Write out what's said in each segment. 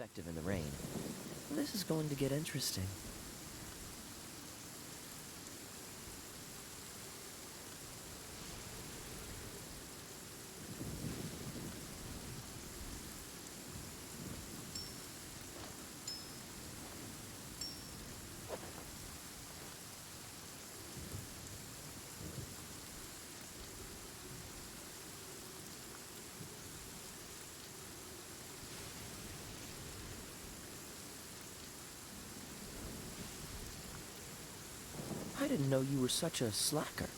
effective in the rain. This is going to get interesting. I didn't know you were such a slacker.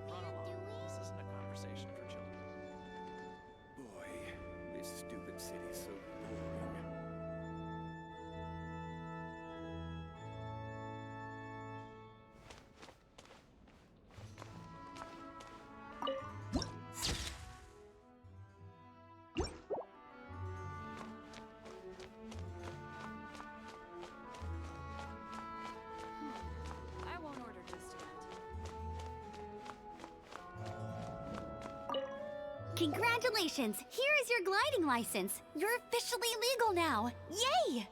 Run along. This isn't a conversation for children. Boy, this stupid city's so boring. I won't order just yet. Congratulations! Here is your gliding license. You're officially legal now. Yay!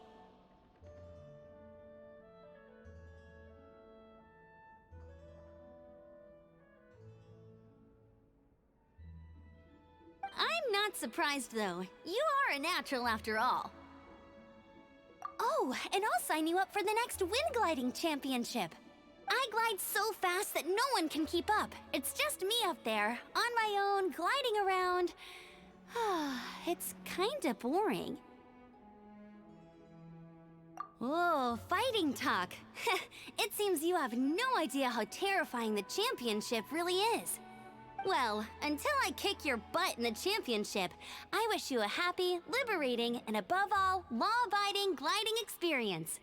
I'm not surprised though. You are a natural after all. Oh, and I'll sign you up for the next wind gliding championship. I glide so fast that no one can keep up. It's just me up there, on my own, gliding around. It's kinda boring. Oh, fighting talk. It seems you have no idea how terrifying the championship really is. Well, until I kick your butt in the championship, I wish you a happy, liberating, and above all, law-abiding gliding experience.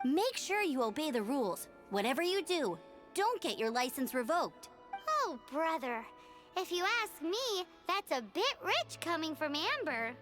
Make sure you obey the rules. Whatever you do, don't get your license revoked. Oh, brother. If you ask me, that's a bit rich coming from Amber.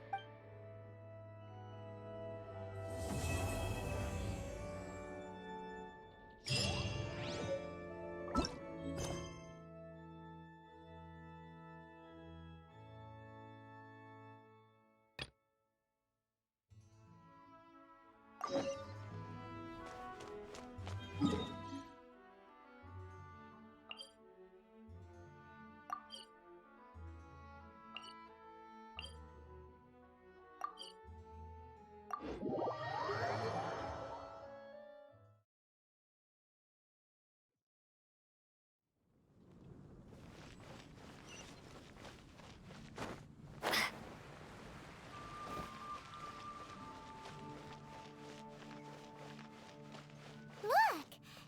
Look!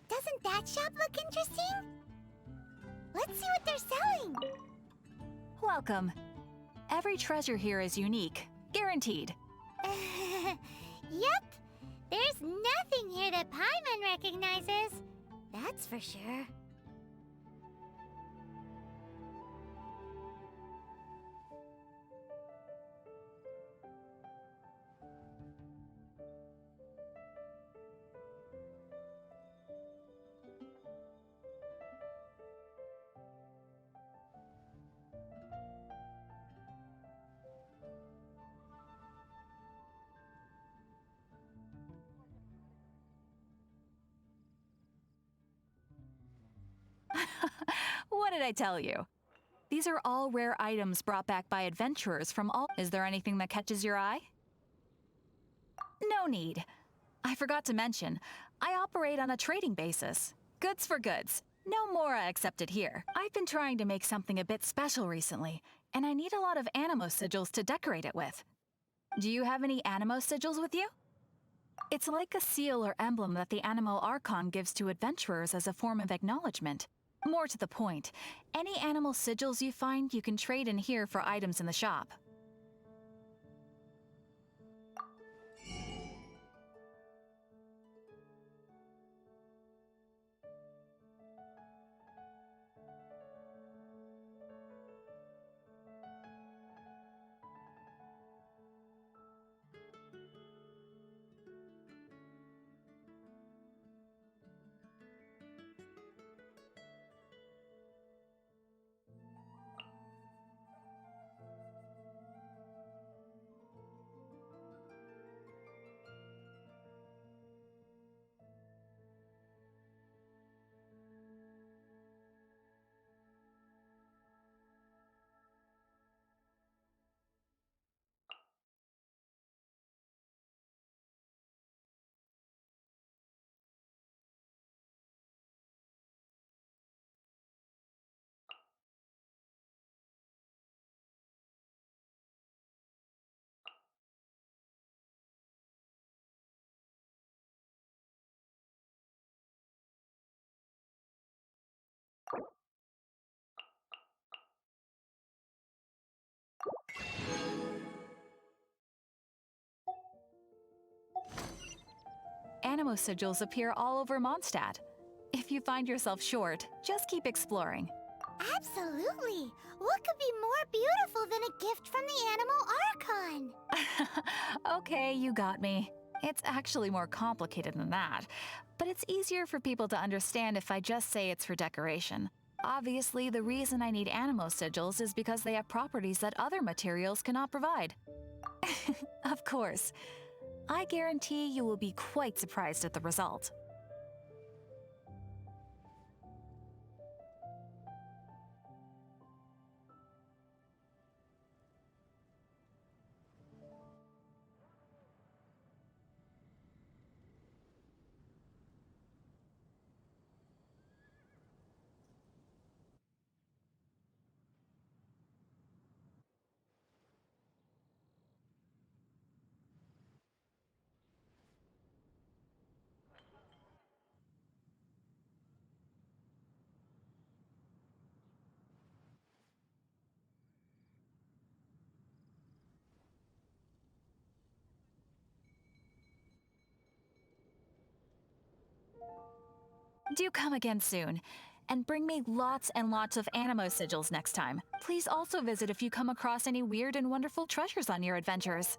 Doesn't that shop look interesting? Let's see what they're selling. Welcome. Every treasure here is unique, guaranteed. Yep. There's nothing here that Paimon recognizes. That's for sure. What did I tell you? These are all rare items brought back by adventurers from all. Is there anything that catches your eye? No need. I forgot to mention, I operate on a trading basis. Goods for goods. No Mora accepted here. I've been trying to make something a bit special recently, and I need a lot of animo sigils to decorate it with. Do you have any animo sigils with you? It's like a seal or emblem that the Animo Archon gives to adventurers as a form of acknowledgement. More to the point, any animal sigils you find you can trade in here for items in the shop. Animo sigils appear all over Mondstadt. If you find yourself short, just keep exploring. Absolutely. What could be more beautiful than a gift from the Animal Archon? Okay, you got me. It's actually more complicated than that, but it's easier for people to understand if I just say it's for decoration. Obviously, the reason I need animo sigils is because they have properties that other materials cannot provide. Of course. I guarantee you will be quite surprised at the result. Do come again soon, and bring me lots and lots of Animo sigils next time. Please also visit if you come across any weird and wonderful treasures on your adventures.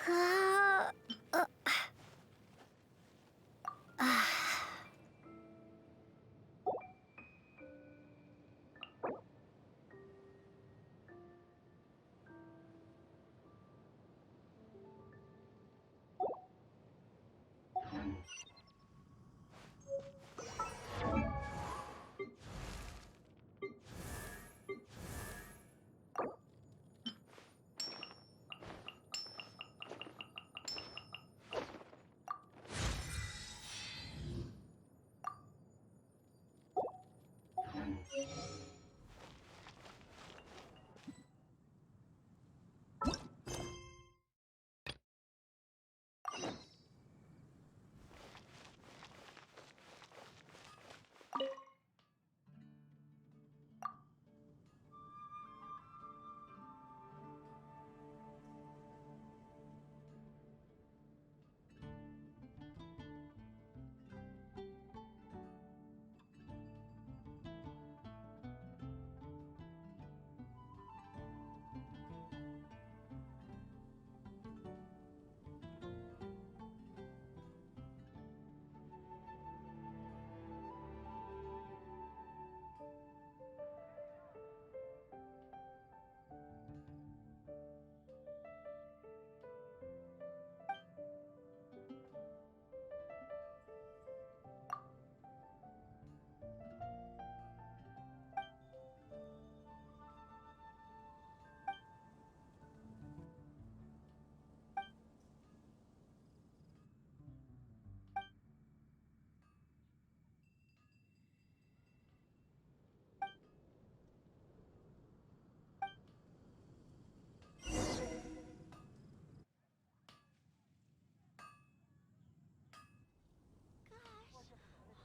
Uh, uh,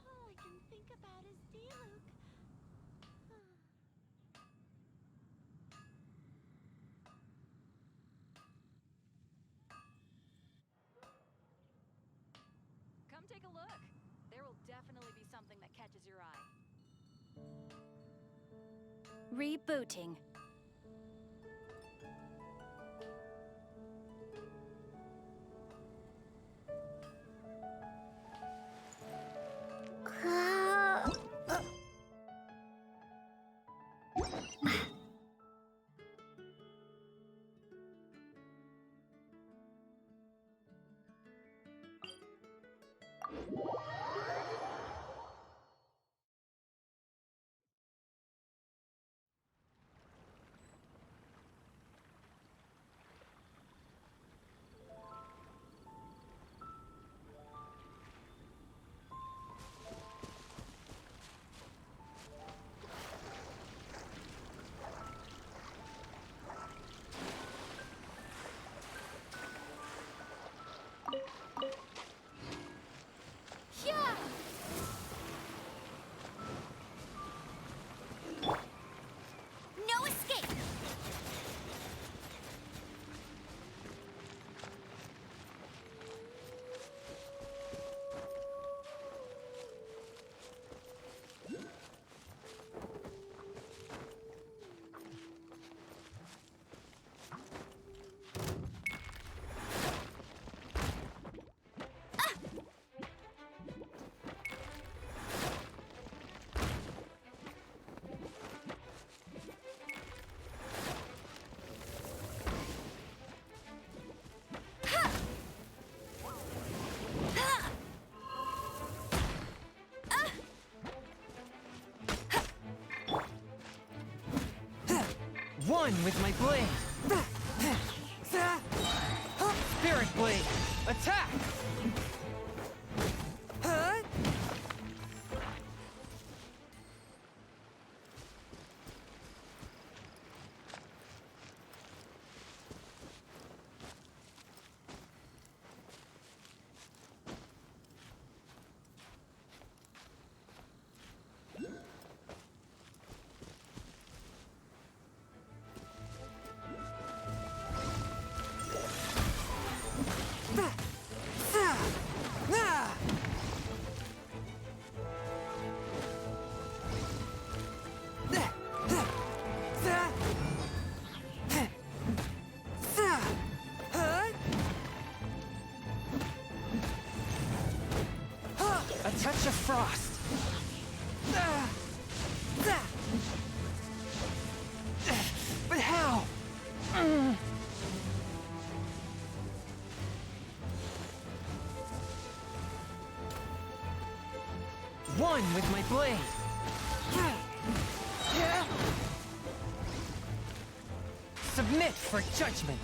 all I can think about is Diluc. Come take a look. There will definitely be something that catches your eye. Rebooting. No escape! One with my blade. Spirit blade. Attack! touch of frost. But how? One with my blade. Submit for judgment.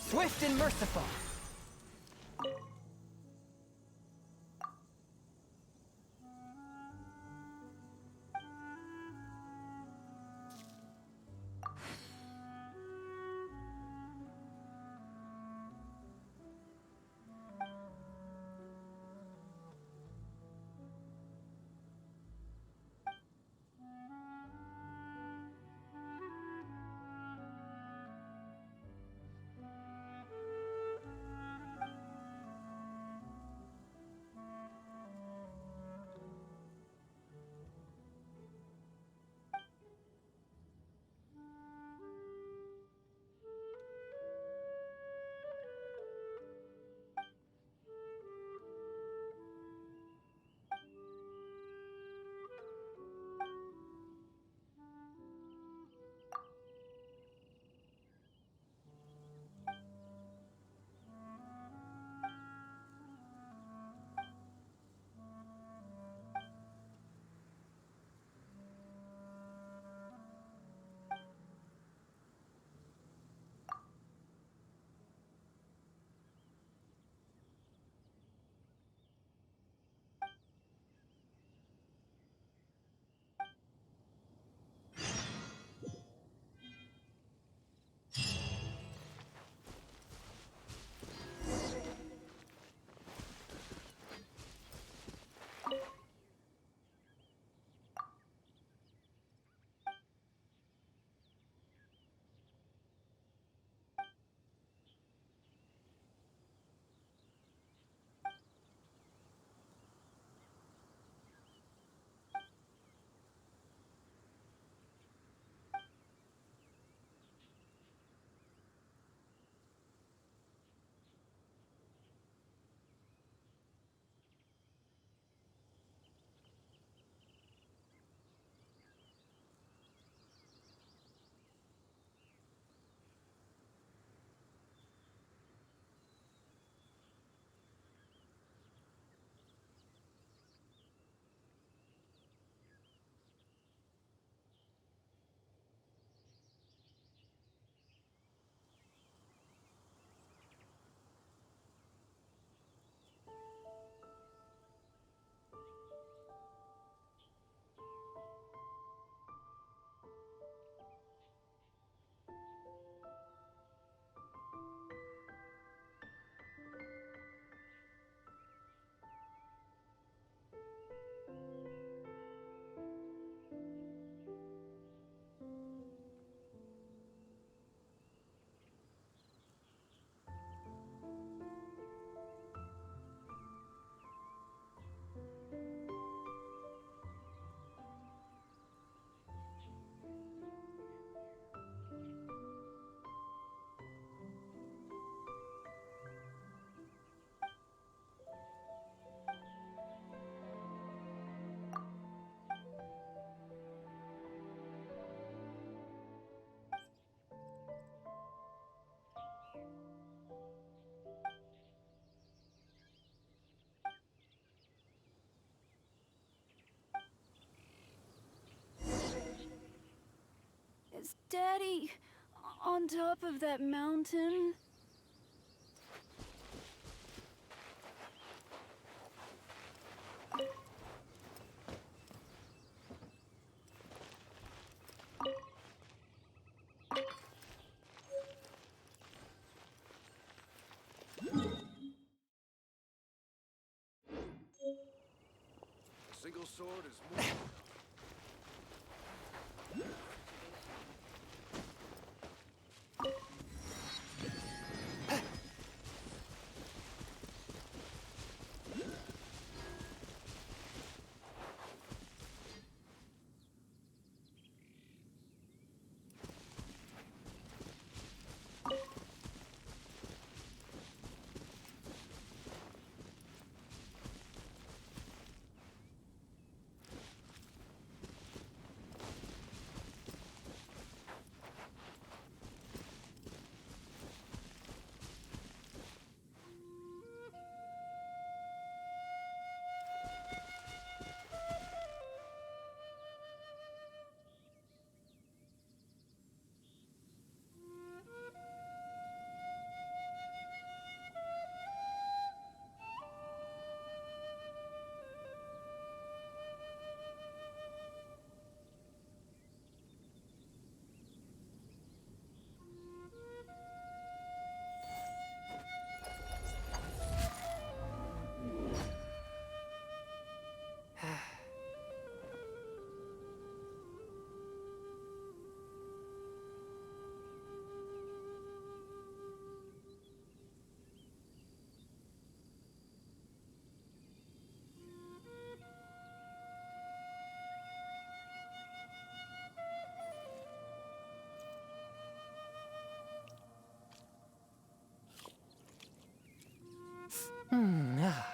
Swift and merciful. be on top of that mountain? Single sword is more than enough. Ah. Ah.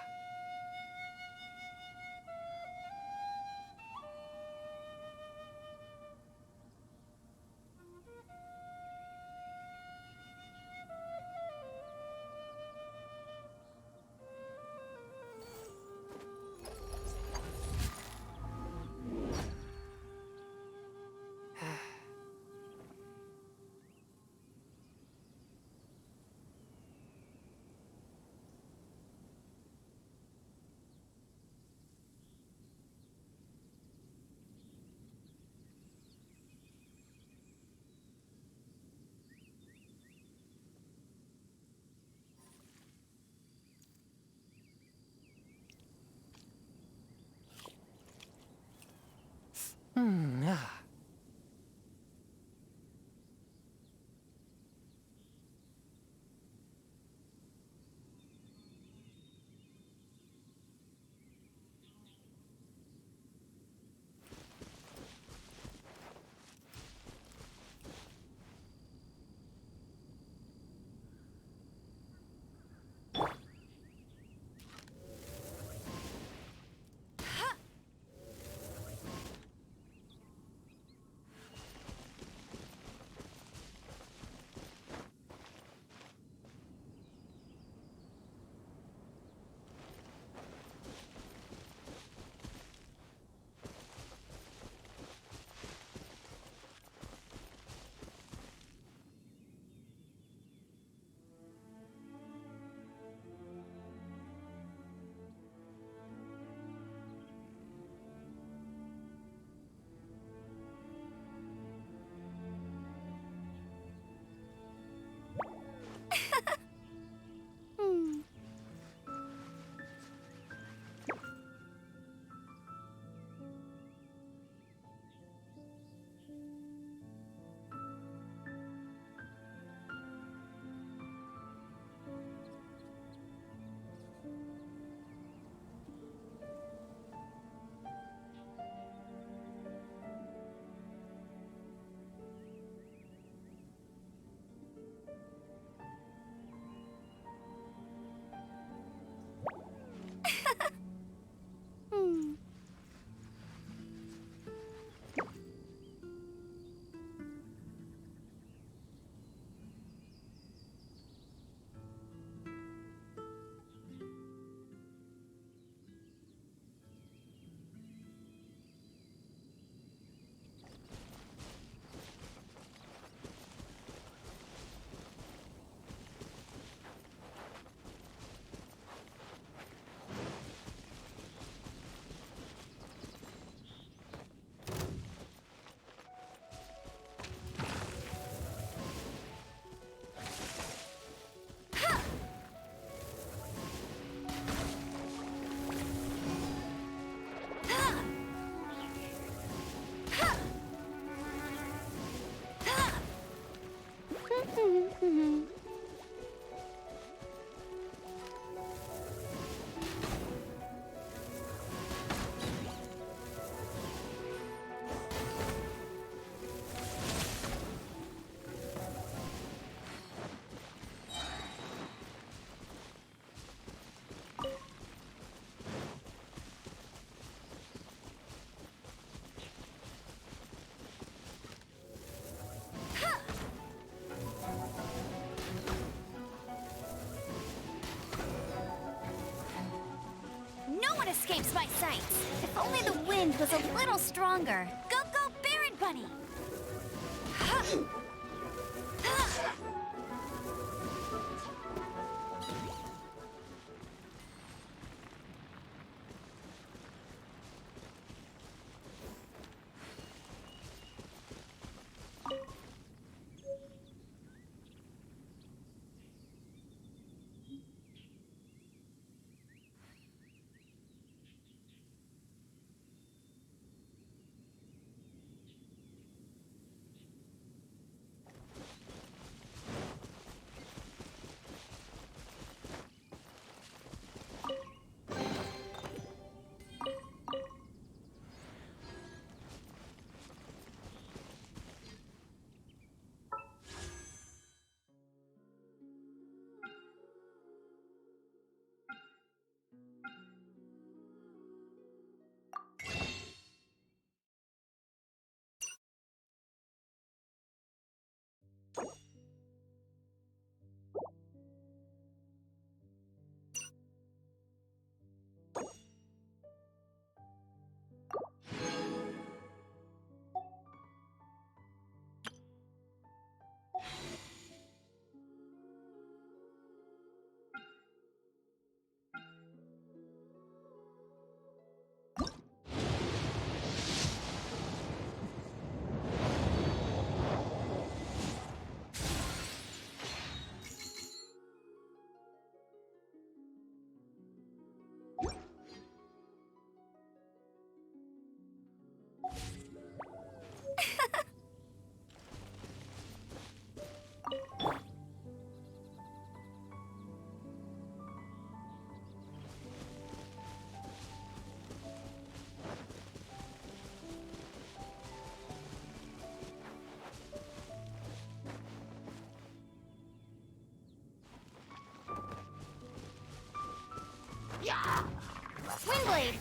escapes my sights. If only the wind was a little stronger. Go, go, Baron Bunny! Windblade!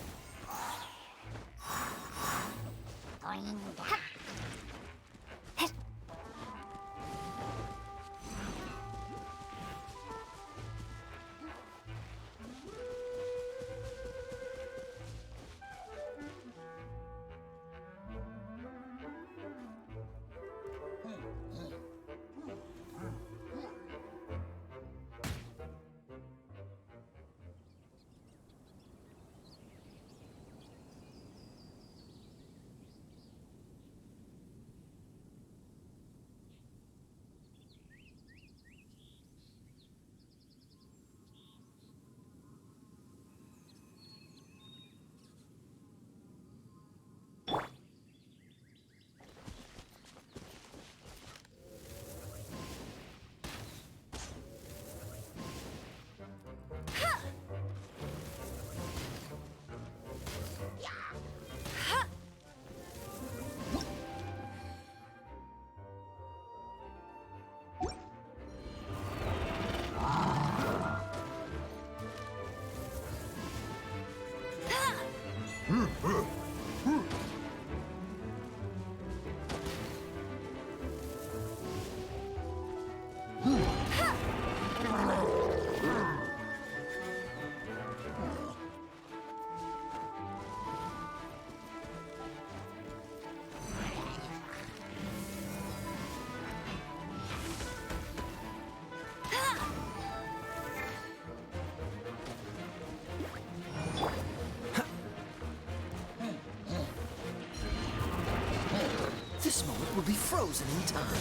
This moment will be frozen in time.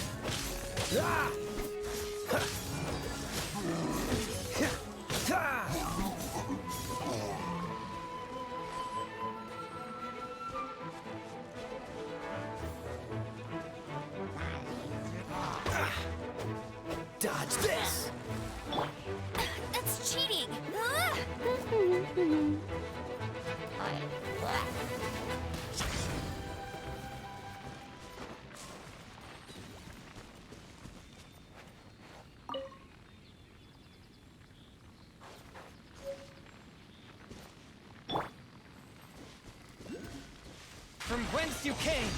Ah! Ha! Ha! Dodge this! That's cheating! From whence you came!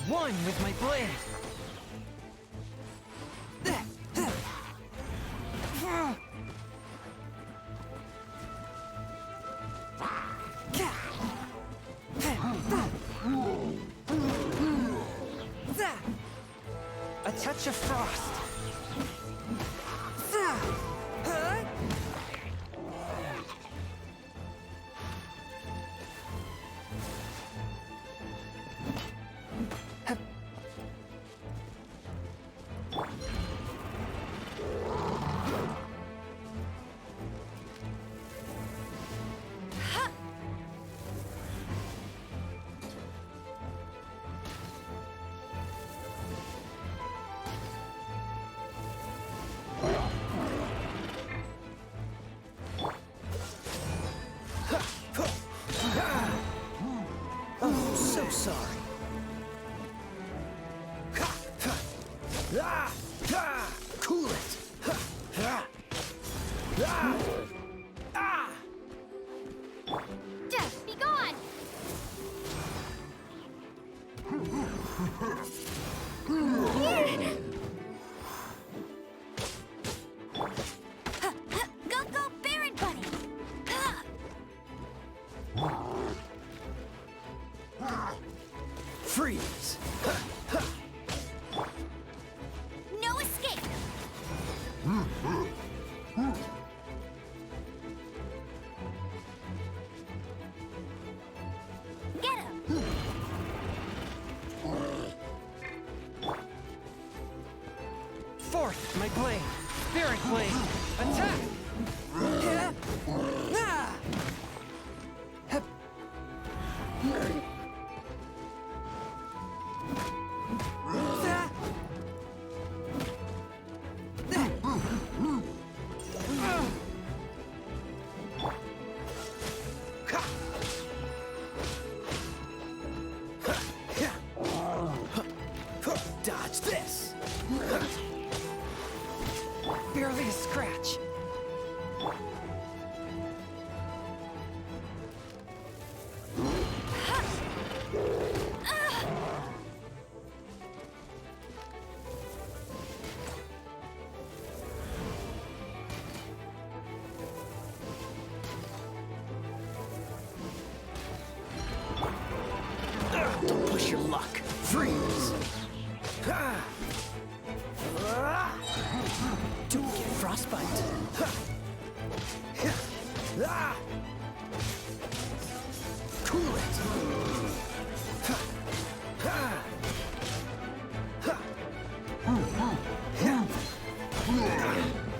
One with my blade. A touch of frost. Oh, so sorry. Cool it. Just be gone! Go, go, Baron Bunny! Freeze. No escape! Get him! Fourth, my blade. Spirit blade. Attack! Dodge this. Barely a scratch. Don't push your luck. Freeze. Don't get frostbite. Cool it.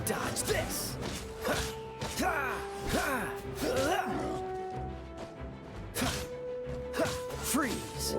Dodge this. Freeze.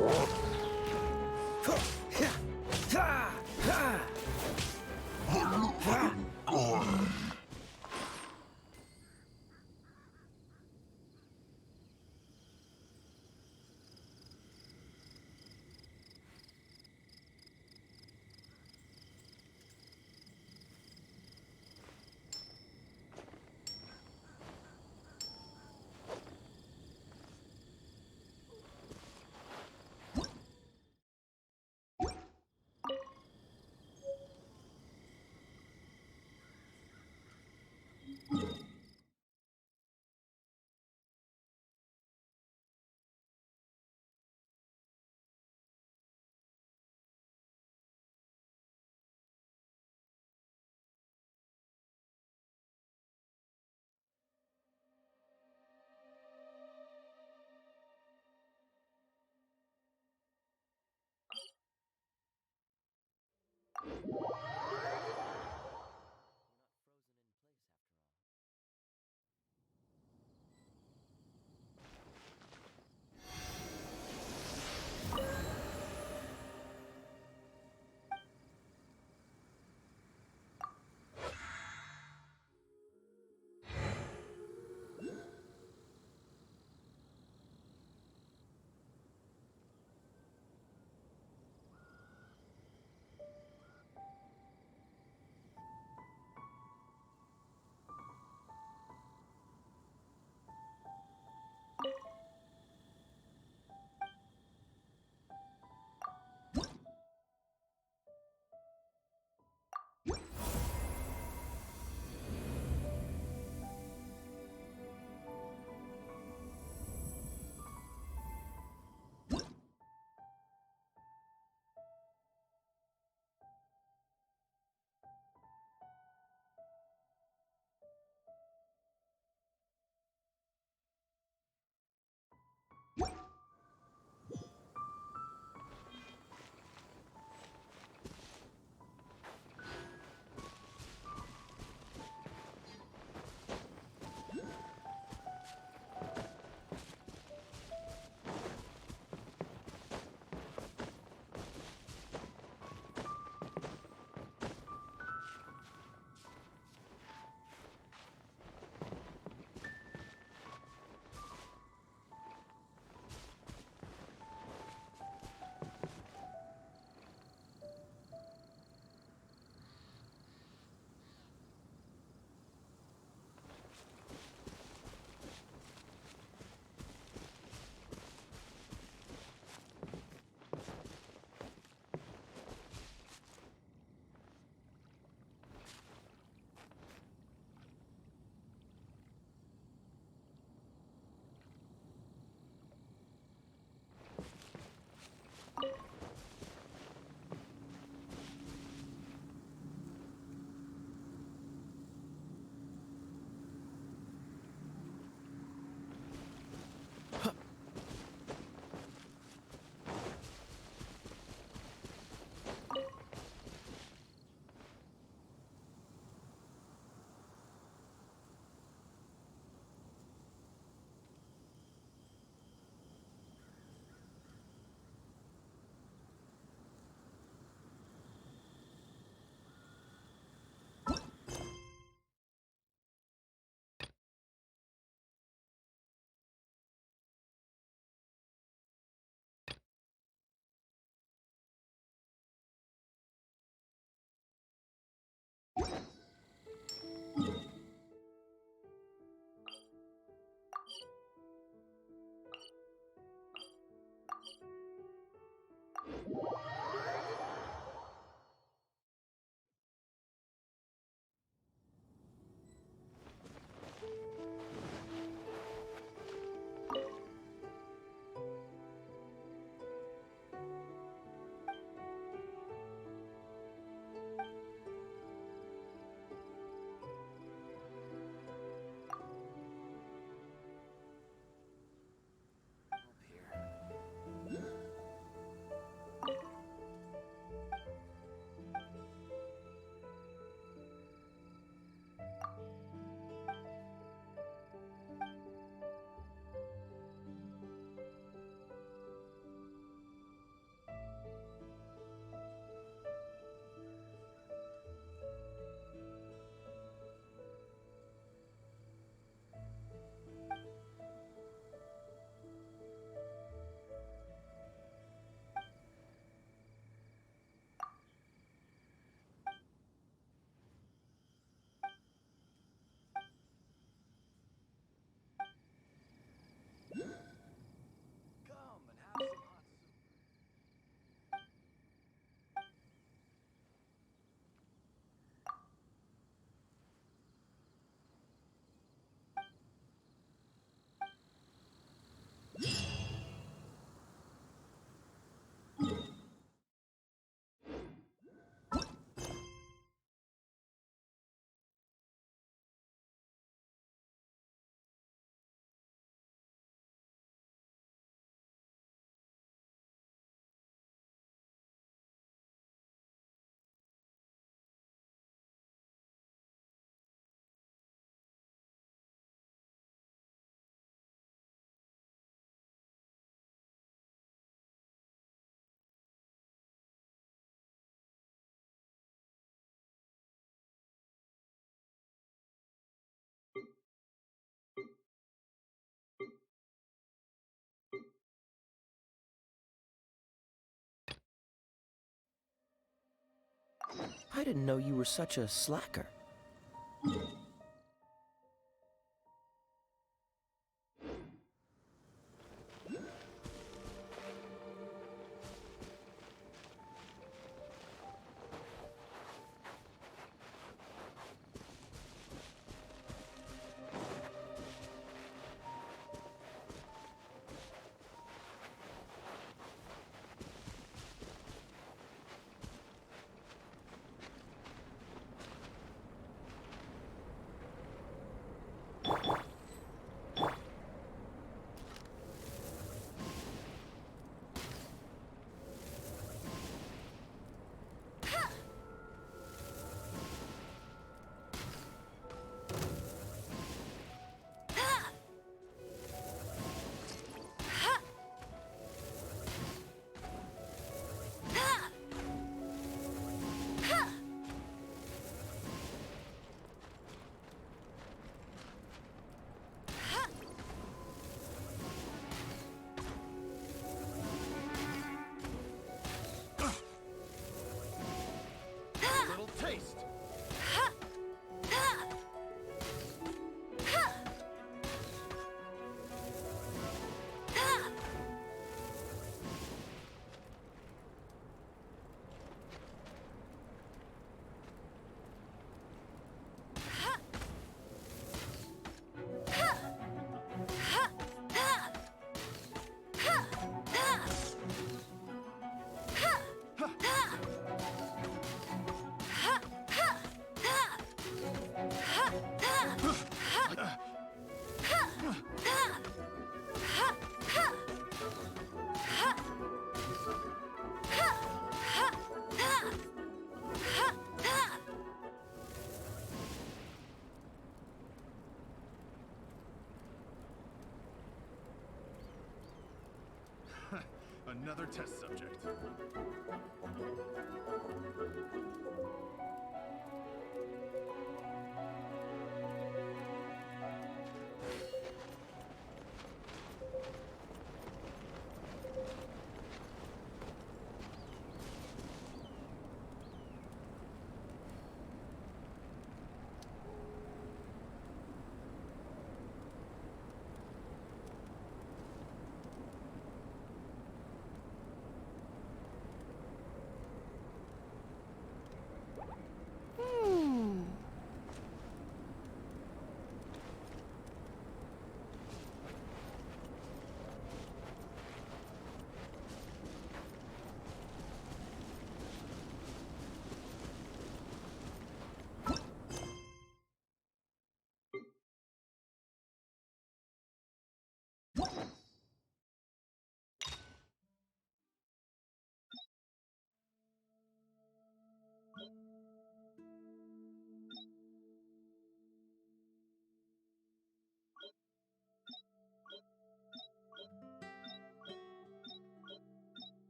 I didn't know you were such a slacker. Little taste. Another test subject.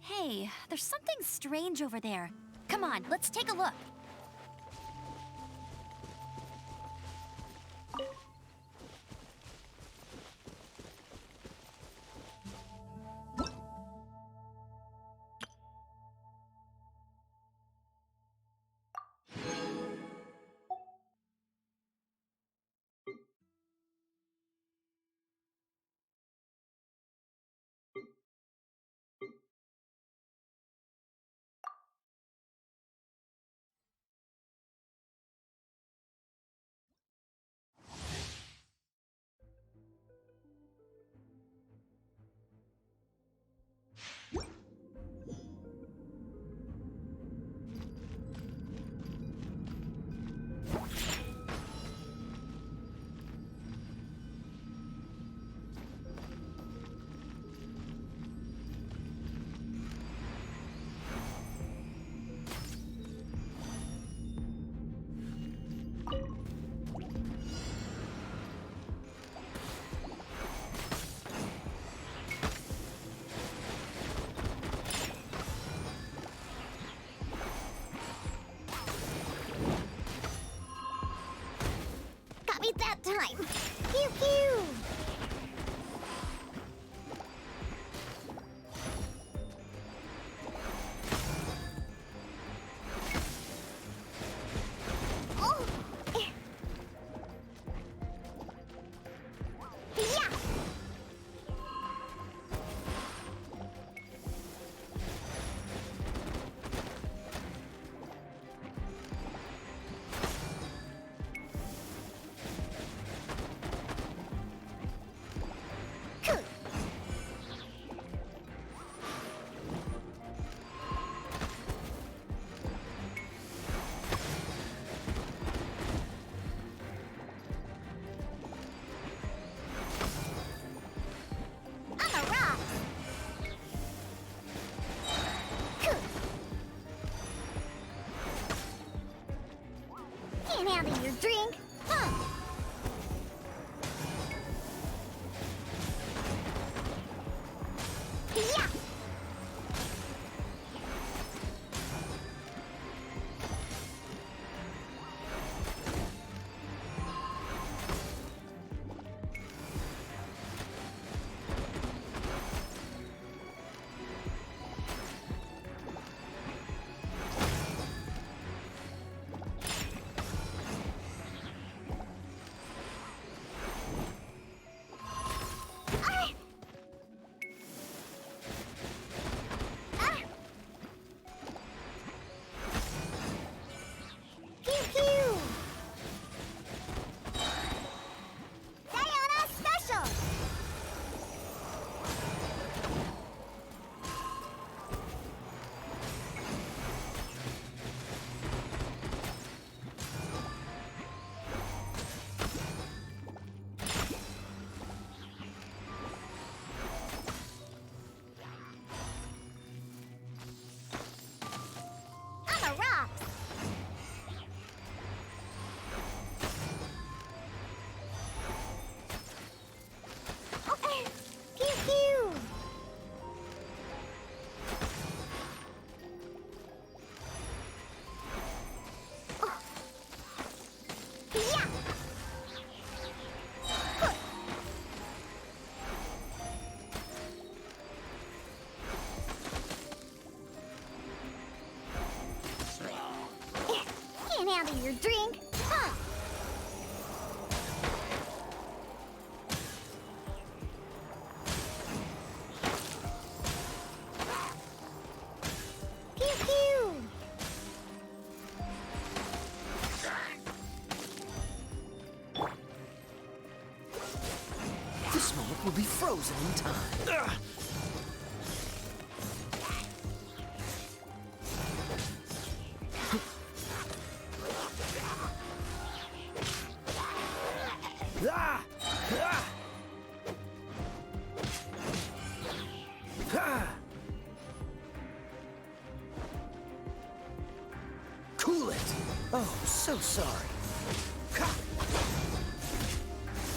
Hey, there's something strange over there. Come on, let's take a look. time! Pew pew! Oh! Yeah! I'm a rock! Can't handle your drink, huh? Yeah! Ah! Ah! Pew pew! Sayona Special! I'm a rock! Okay. Pew pew! Oh. Yeah! Huh. Can't handle your drink, huh? Pew pew! This moment will be frozen in time. Ah! Ah! Ah! Cool it! Oh, so sorry. Ha!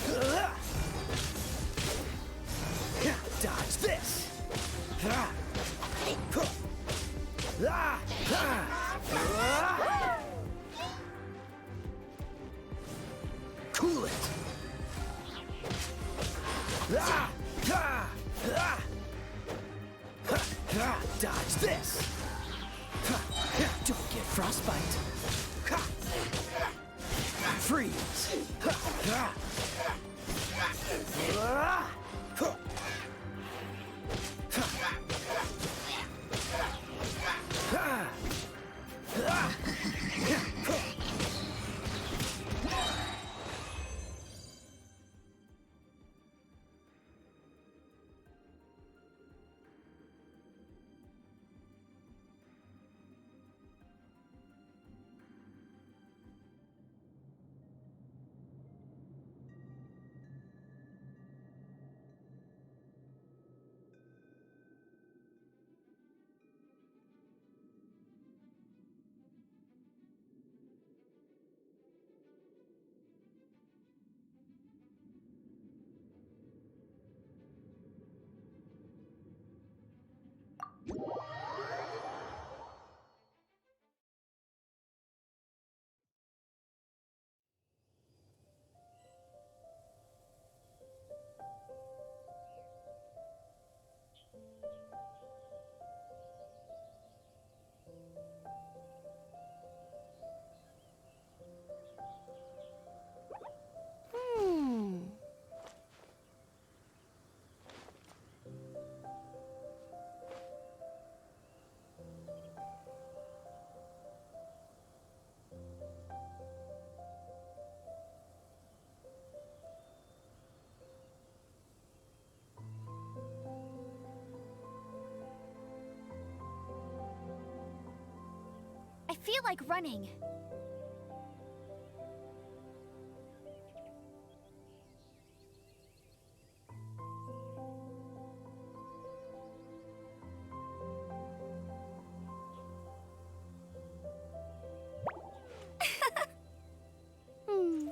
Ah! Dodge this! Ah! Huh! Ah! Ah! Ah! Cool it! Ah! Ah! Ah! Ha! Ah! Dodge this! Ha! Ah! Don't get frostbite! Ha! Freeze! Ha! Ah! Ah! Huh! Ah! Ah! I feel like running. Hmm.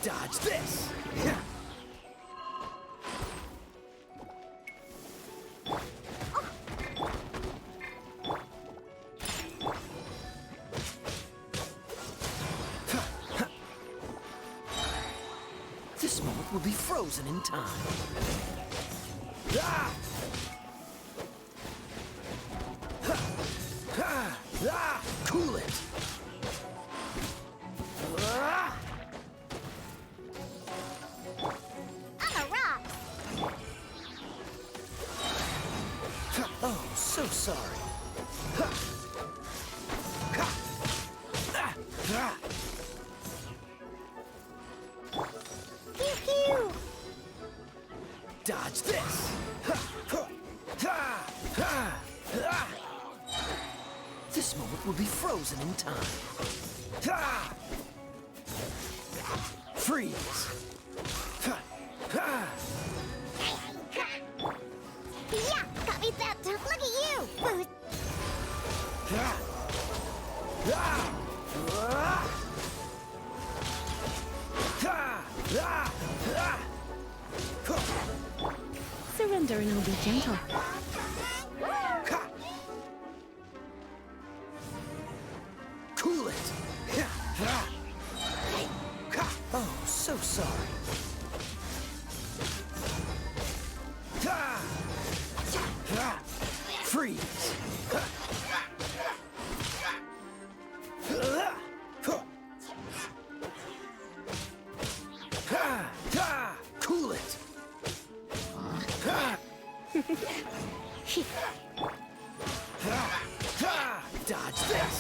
Dodge this! This moment will be frozen in time. Ah! Cool it! I'm a rock. Oh, so sorry. Pew pew. Dodge this! This moment will be frozen in time. Freeze! Yeah, got me that tough. Look at you. Boost. Surrender and I'll be gentle. Cool it! Oh, so sorry. Freeze! Cool it! Dodge this!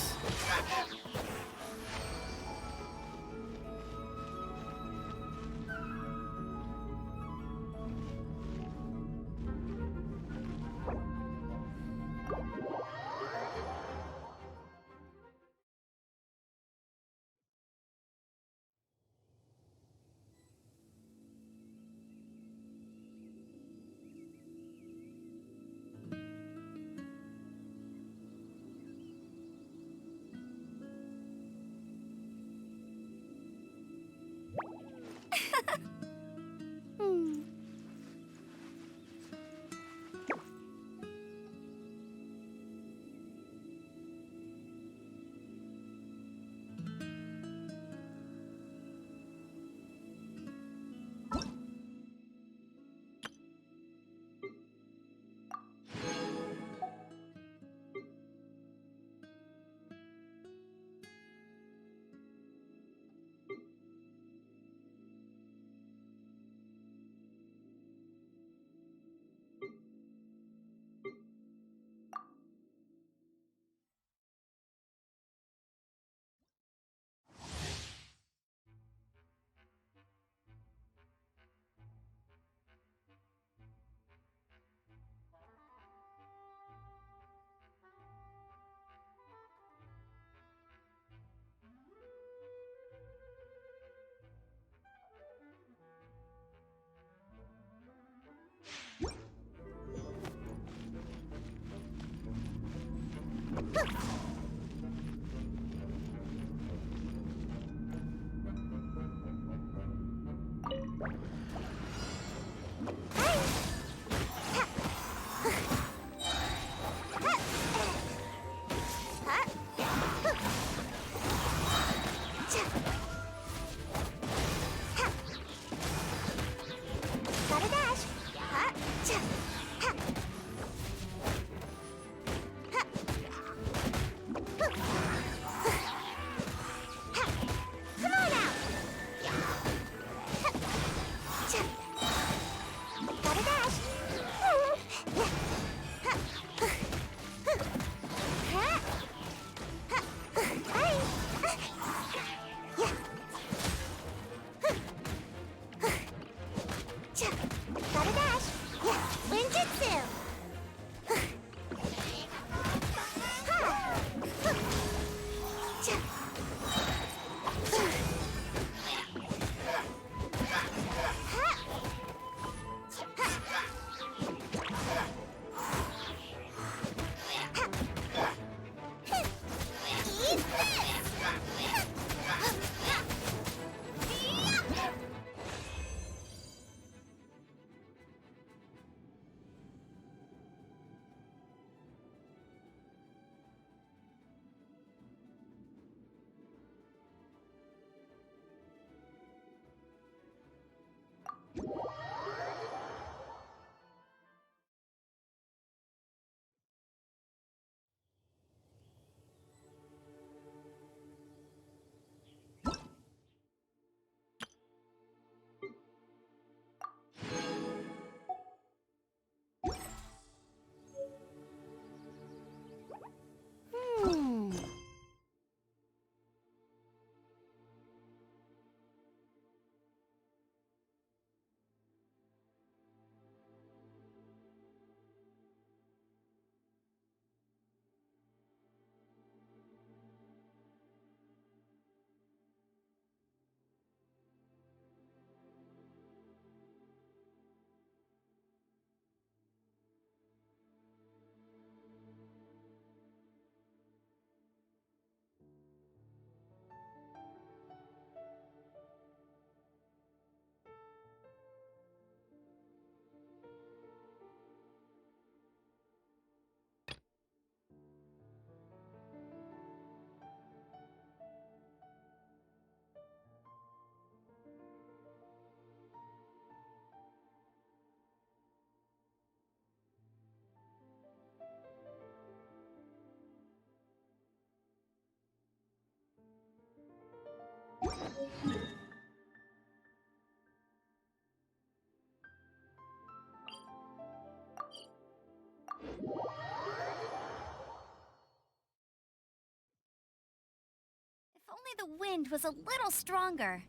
If only the wind was a little stronger.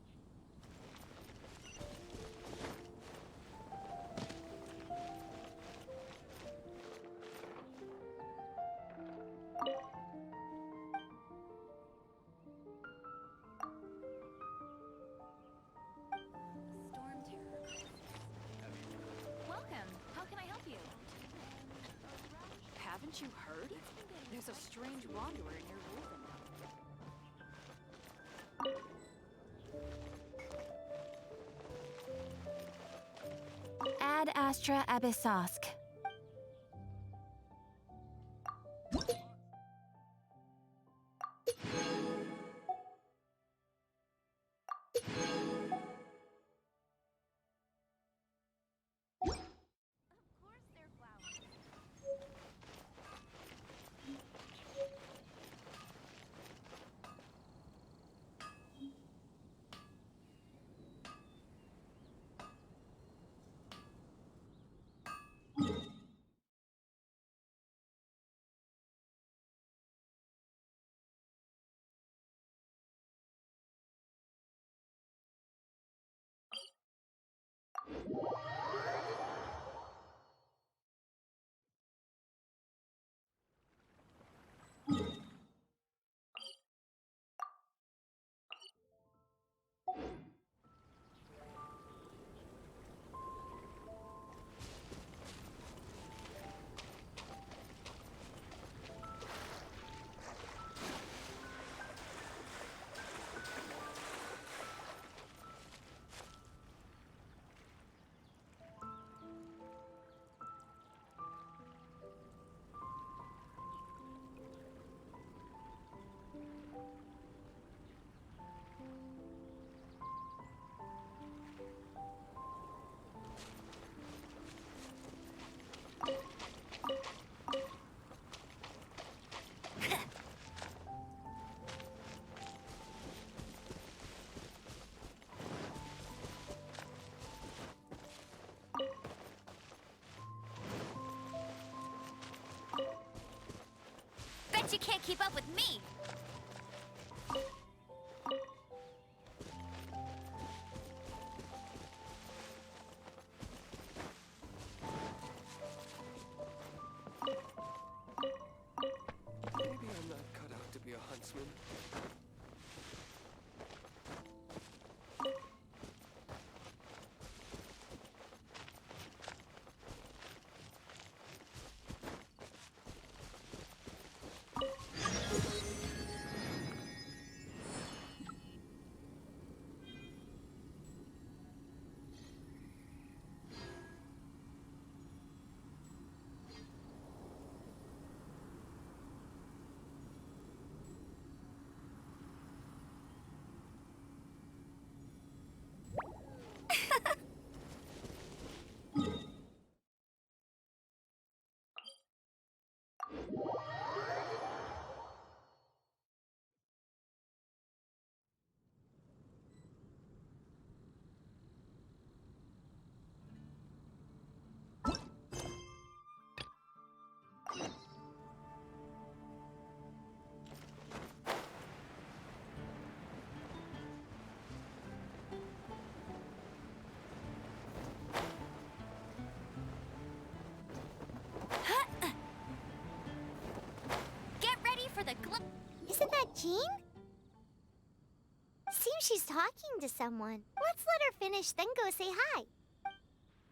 Storm terror. Welcome. How can I help you? Haven't you heard? There's a strange wanderer near Wolfen. Ad Astra Abyssosk. Bet you can't keep up with me! Maybe I'm not cut out to be a huntsman. Get ready for the Isn't that Jean? Seems she's talking to someone. Let's let her finish, then go say hi.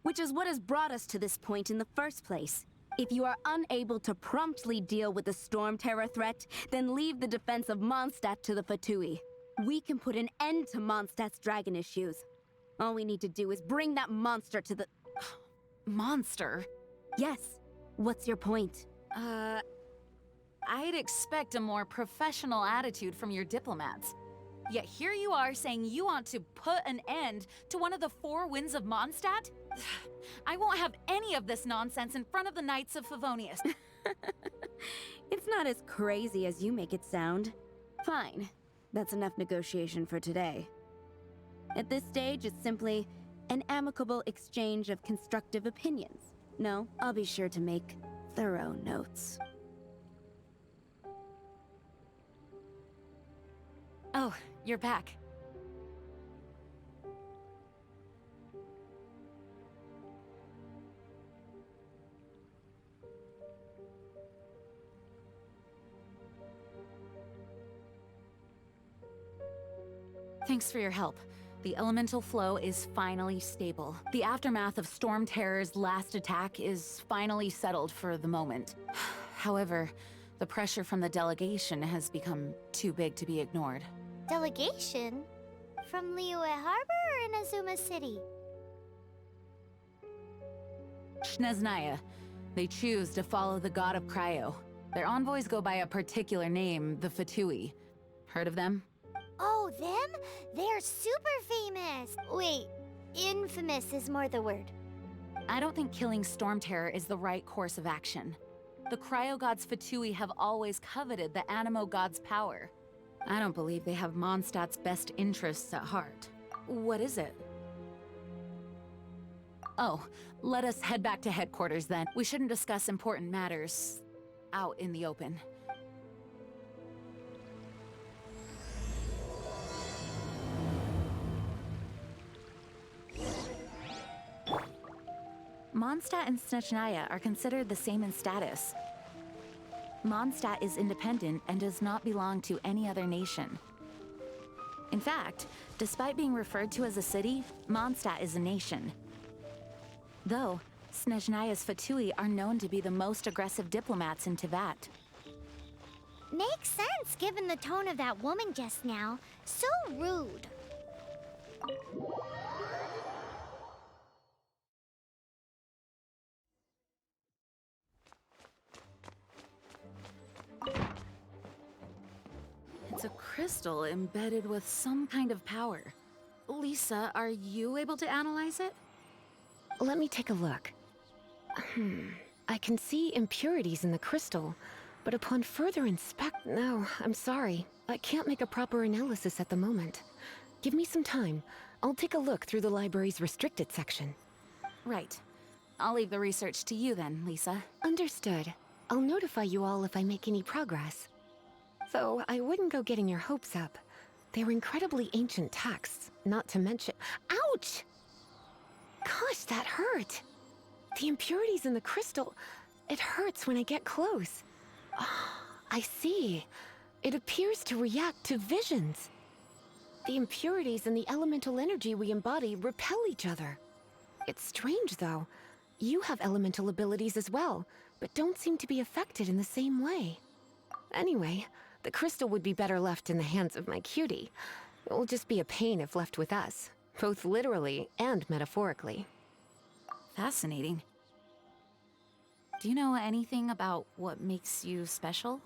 Which is what has brought us to this point in the first place. If you are unable to promptly deal with the Storm Terror threat, then leave the defense of Mondstadt to the Fatui. We can put an end to Mondstadt's dragon issues. All we need to do is bring that monster to the... Monster? Yes. What's your point? I'd expect a more professional attitude from your diplomats. Yet here you are saying you want to put an end to one of the four winds of Mondstadt? I won't have any of this nonsense in front of the Knights of Favonius. It's not as crazy as you make it sound. Fine. That's enough negotiation for today. At this stage, it's simply an amicable exchange of constructive opinions. No, I'll be sure to make thorough notes. Oh, you're back. Thanks for your help. The elemental flow is finally stable. The aftermath of Storm Terror's last attack is finally settled for the moment. However, the pressure from the delegation has become too big to be ignored. Delegation? From Liyue Harbor or Inazuma City? Snezhnaya. They choose to follow the god of Cryo. Their envoys go by a particular name, the Fatui. Heard of them? Oh, them? They're super famous! Wait, infamous is more the word. I don't think killing Storm Terror is the right course of action. The Cryo God's Fatui have always coveted the Animo God's power. I don't believe they have Mondstadt's best interests at heart. What is it? Oh, let us head back to headquarters then. We shouldn't discuss important matters out in the open. Mondstadt and Snezhnaya are considered the same in status. Mondstadt is independent and does not belong to any other nation. In fact, despite being referred to as a city, Mondstadt is a nation. Though, Snezhnaya's Fatui are known to be the most aggressive diplomats in Teyvat. Makes sense given the tone of that woman just now. So rude. It's a crystal embedded with some kind of power. Lisa, are you able to analyze it? Let me take a look. I can see impurities in the crystal, but upon further no, I'm sorry. I can't make a proper analysis at the moment. Give me some time. I'll take a look through the library's restricted section. Right. I'll leave the research to you then, Lisa. Understood. I'll notify you all if I make any progress. Though I wouldn't go getting your hopes up. They're incredibly ancient texts, not to mention— Ouch! Gosh, that hurt! The impurities in the crystal— it hurts when I get close. I see. It appears to react to visions. The impurities and the elemental energy we embody repel each other. It's strange, though. You have elemental abilities as well, but don't seem to be affected in the same way. Anyway, the crystal would be better left in the hands of my cutie. It will just be a pain if left with us, both literally and metaphorically. Fascinating. Do you know anything about what makes you special?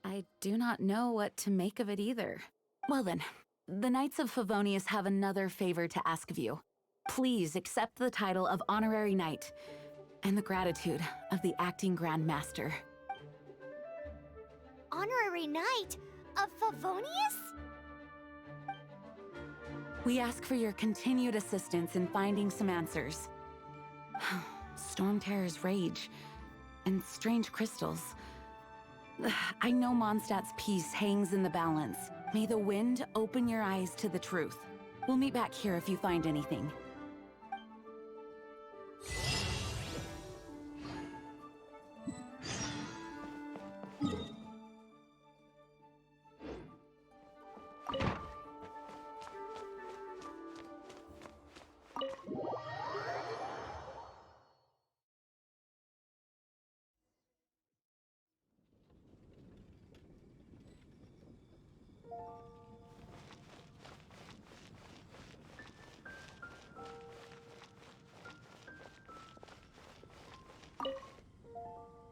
I do not know what to make of it either. Well then, the Knights of Favonius have another favor to ask of you. Please accept the title of Honorary Knight and the gratitude of the Acting Grand Master. Honorary Knight of Favonius? We ask for your continued assistance in finding some answers. Storm Terror's rage and strange crystals. I know Mondstadt's peace hangs in the balance. May the wind open your eyes to the truth. We'll meet back here if you find anything.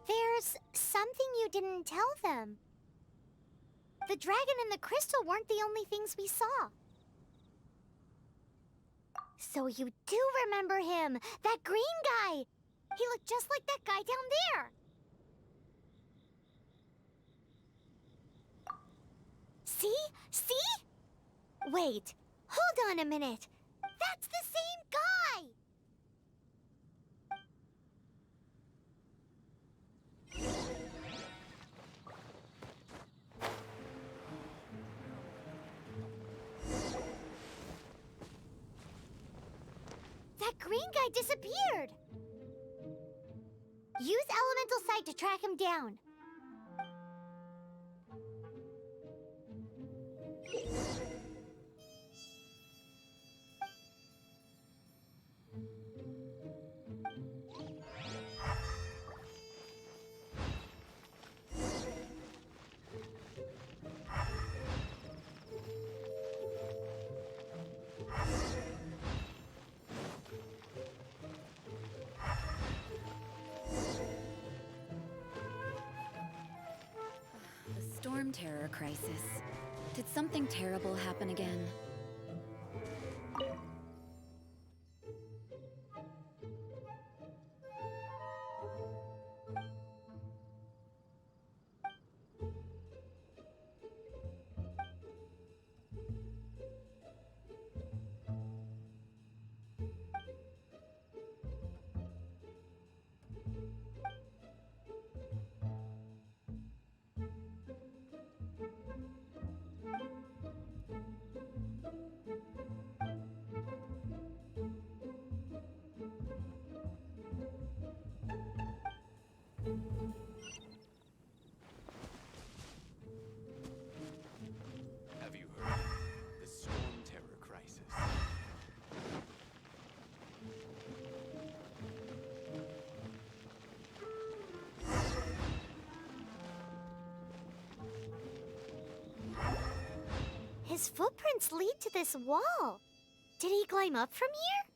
There's something you didn't tell them. The dragon and the crystal weren't the only things we saw. So you do remember him, that green guy. He looked just like that guy down there. See? See? Wait, hold on a minute. That's the same guy! That green guy disappeared! Use Elemental Sight to track him down. The Storm Terror crisis. Did something terrible happen again? Have you heard? The Storm Terror crisis. His footprints lead to this wall. Did he climb up from here?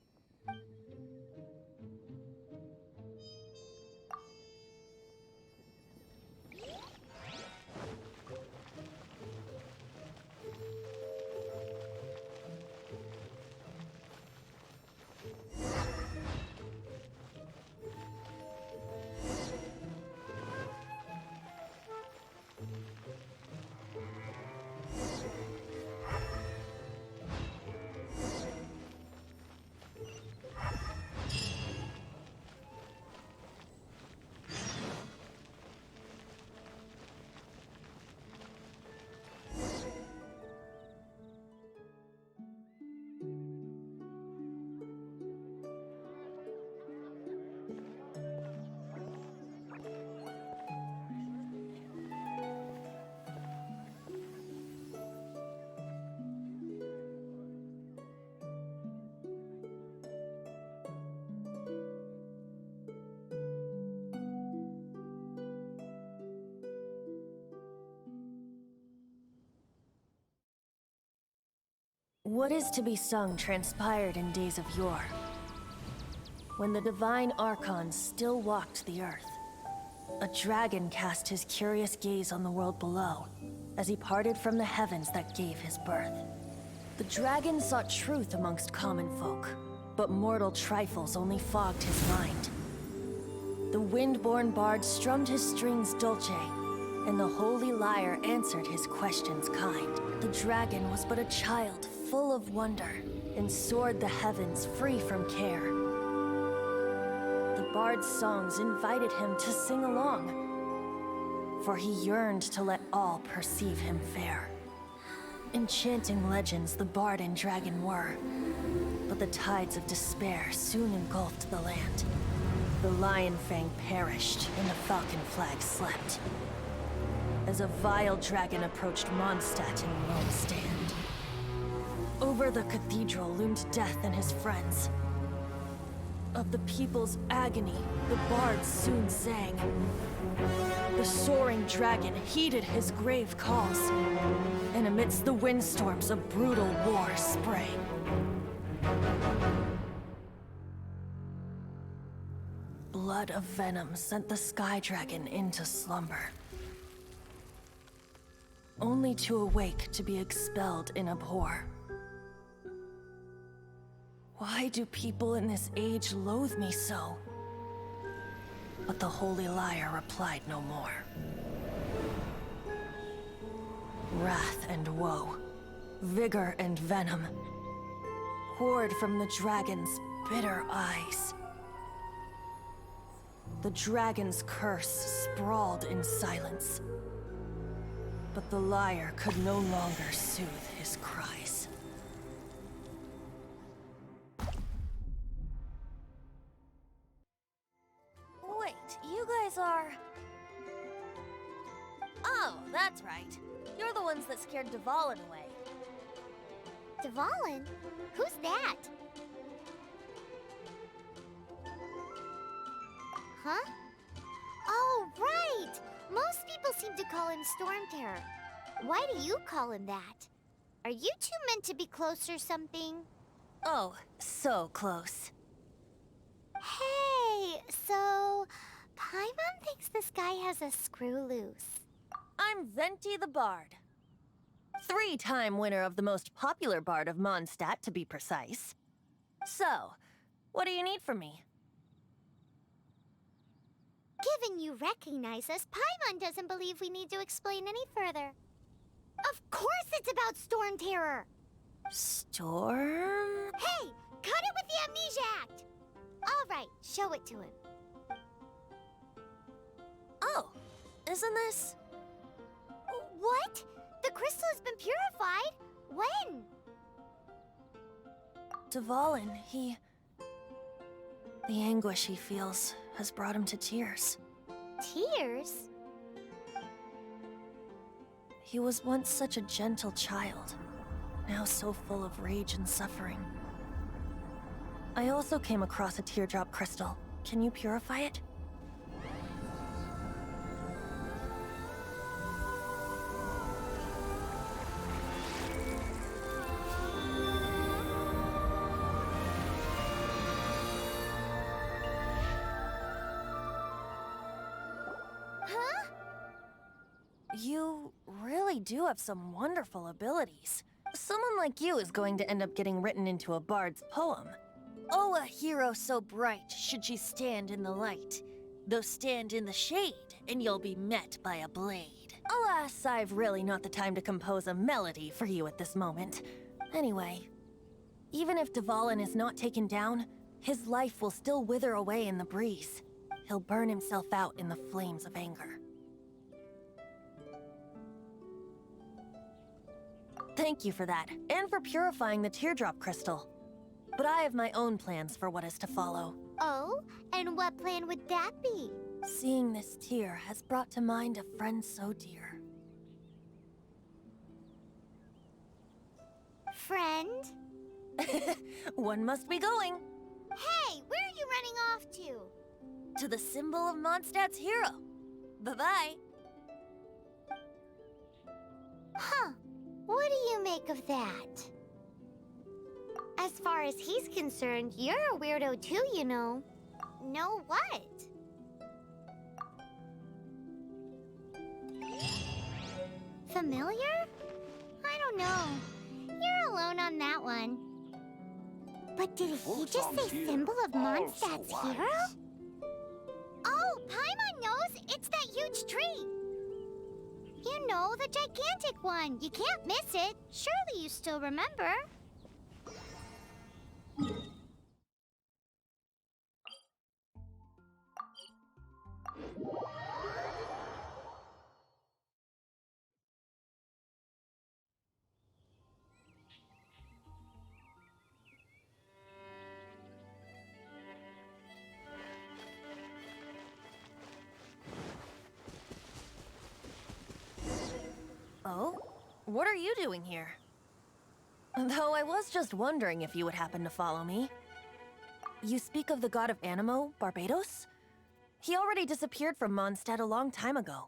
What is to be sung transpired in days of yore, when the divine archons still walked the earth. A dragon cast his curious gaze on the world below, as he parted from the heavens that gave his birth. The dragon sought truth amongst common folk, but mortal trifles only fogged his mind. The wind-born bard strummed his strings dulce, and the holy lyre answered his questions kind. The dragon was but a child full of wonder, and soared the heavens free from care. The bard's songs invited him to sing along, for he yearned to let all perceive him fair. Enchanting legends the bard and dragon were, but the tides of despair soon engulfed the land. The Lion Fang perished, and the Falcon Flag slept, as a vile dragon approached Mondstadt in lone stand. Over the cathedral loomed Death and his friends. Of the people's agony, the bards soon sang. The soaring dragon heeded his grave calls, and amidst the windstorms a brutal war sprang. Blood of venom sent the sky dragon into slumber, only to awake to be expelled in abhor. Why do people in this age loathe me so? But the holy lyre replied no more. Wrath and woe. Vigor and venom. Poured from the dragon's bitter eyes. The dragon's curse sprawled in silence. But the liar could no longer soothe his cries. Wait, you guys are... Oh, that's right. You're the ones that scared Dvalin away. Dvalin? Who's that? Huh? Oh, right! Most people seem to call him Storm Terror. Why do you call him that? Are you two meant to be close or something? Oh, so close. Hey, so... Paimon thinks this guy has a screw loose. I'm Venti the Bard. 3-time winner of the most popular bard of Mondstadt, to be precise. So, what do you need from me? Given you recognize us, Paimon doesn't believe we need to explain any further. Of course it's about Storm Terror! Storm? Hey! Cut it with the Amnesia Act! Alright, show it to him. Oh, isn't this... What? The crystal has been purified? When? Dvalin, he... The anguish he feels has brought him to tears. Tears? He was once such a gentle child, now so full of rage and suffering. I also came across a teardrop crystal. Can you purify it? You really do have some wonderful abilities. Someone like you is going to end up getting written into a bard's poem. Oh, a hero so bright should she stand in the light. Though stand in the shade, and you'll be met by a blade. Alas, I've really not the time to compose a melody for you at this moment. Anyway, even if Dvalin is not taken down, his life will still wither away in the breeze. He'll burn himself out in the flames of anger. Thank you for that, and for purifying the teardrop crystal. But I have my own plans for what is to follow. Oh? And what plan would that be? Seeing this tear has brought to mind a friend so dear. Friend? One must be going. Hey, where are you running off to? To the symbol of Mondstadt's hero. Bye-bye. Huh. What do you make of that? As far as he's concerned, you're a weirdo too, you know. Know what? Familiar? I don't know. You're alone on that one. But did he just say symbol of Mondstadt's hero? Oh, Paimon knows! It's that huge tree! You know, the gigantic one. You can't miss it. Surely you still remember. Oh? What are you doing here? Though I was just wondering if you would happen to follow me. You speak of the god of Animo, Barbados? He already disappeared from Mondstadt a long time ago.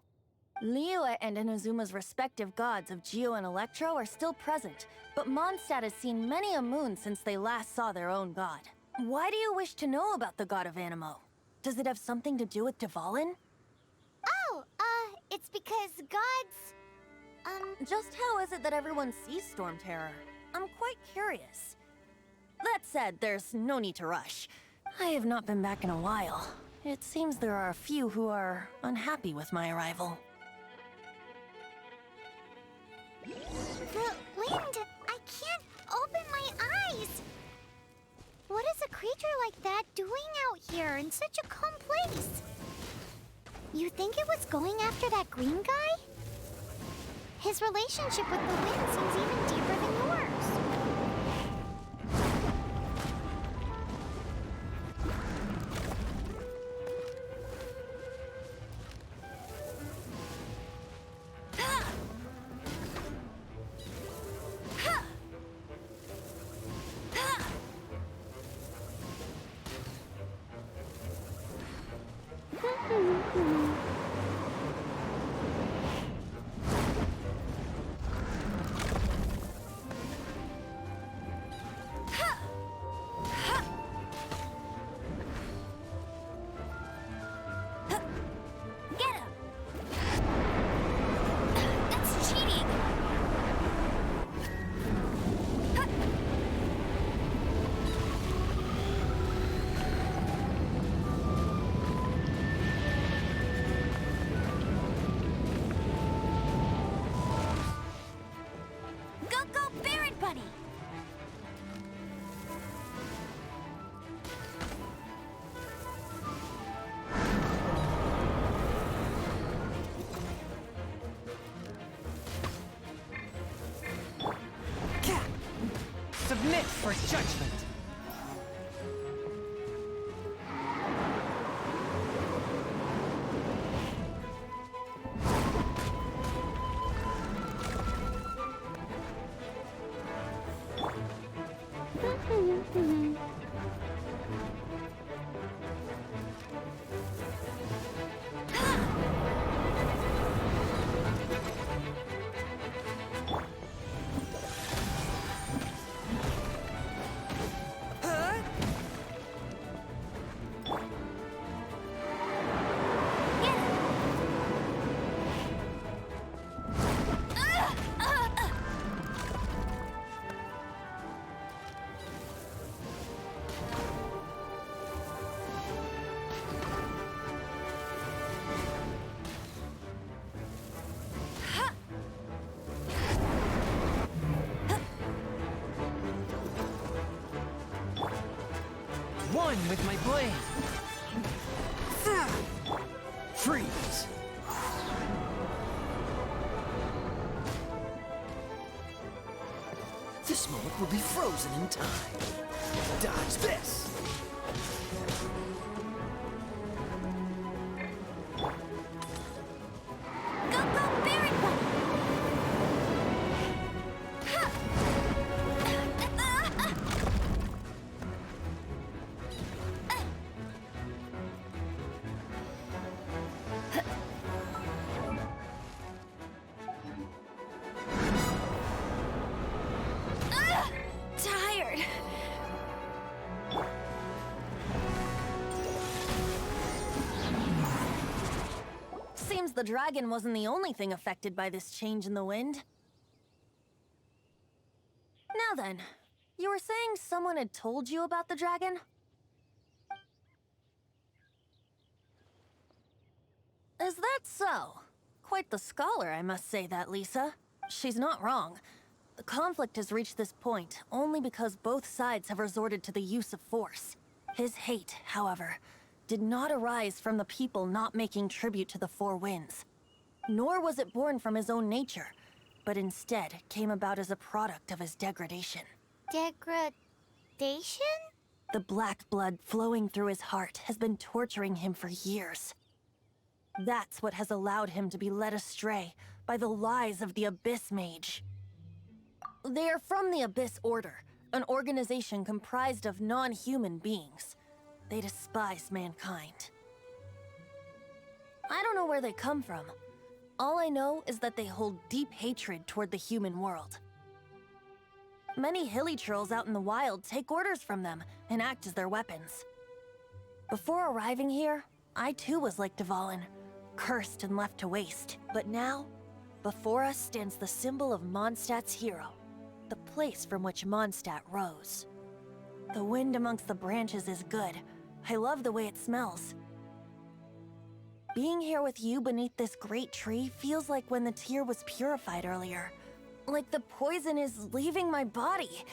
Liyue and Inazuma's respective gods of Geo and Electro are still present, but Mondstadt has seen many a moon since they last saw their own god. Why do you wish to know about the god of Animo? Does it have something to do with Dvalin? Oh, it's because gods... Just how is it that everyone sees Storm Terror? I'm quite curious. That said, there's no need to rush. I have not been back in a while. It seems there are a few who are unhappy with my arrival. The wind! I can't open my eyes! What is a creature like that doing out here in such a calm place? You think it was going after that green guy? His relationship with the wind seems even deeper than yours. Get him! That's cheating! Go, Baron Bunny! Cat! Submit for judgment! One with my blade! Freeze! This moment will be frozen in time. Dodge this! Go, Baron Bunny! Tired. Seems the dragon wasn't the only thing affected by this change in the wind. Now then, you were saying someone had told you about the dragon? Is that so? Quite the scholar, I must say that, Lisa. She's not wrong. The conflict has reached this point only because both sides have resorted to the use of force. His hate, however, did not arise from the people not making tribute to the Four Winds. Nor was it born from his own nature, but instead came about as a product of his degradation. Degradation? The black blood flowing through his heart has been torturing him for years. That's what has allowed him to be led astray by the lies of the Abyss Mage. They are from the Abyss Order, an organization comprised of non-human beings. They despise mankind. I don't know where they come from. All I know is that they hold deep hatred toward the human world. Many hilly trolls out in the wild take orders from them and act as their weapons. Before arriving here, I too was like Dvalin, cursed and left to waste. But now, before us stands the symbol of Mondstadt's hero, the place from which Mondstadt rose. The wind amongst the branches is good. I love the way it smells. Being here with you beneath this great tree feels like when the tear was purified earlier. like the poison is leaving my body.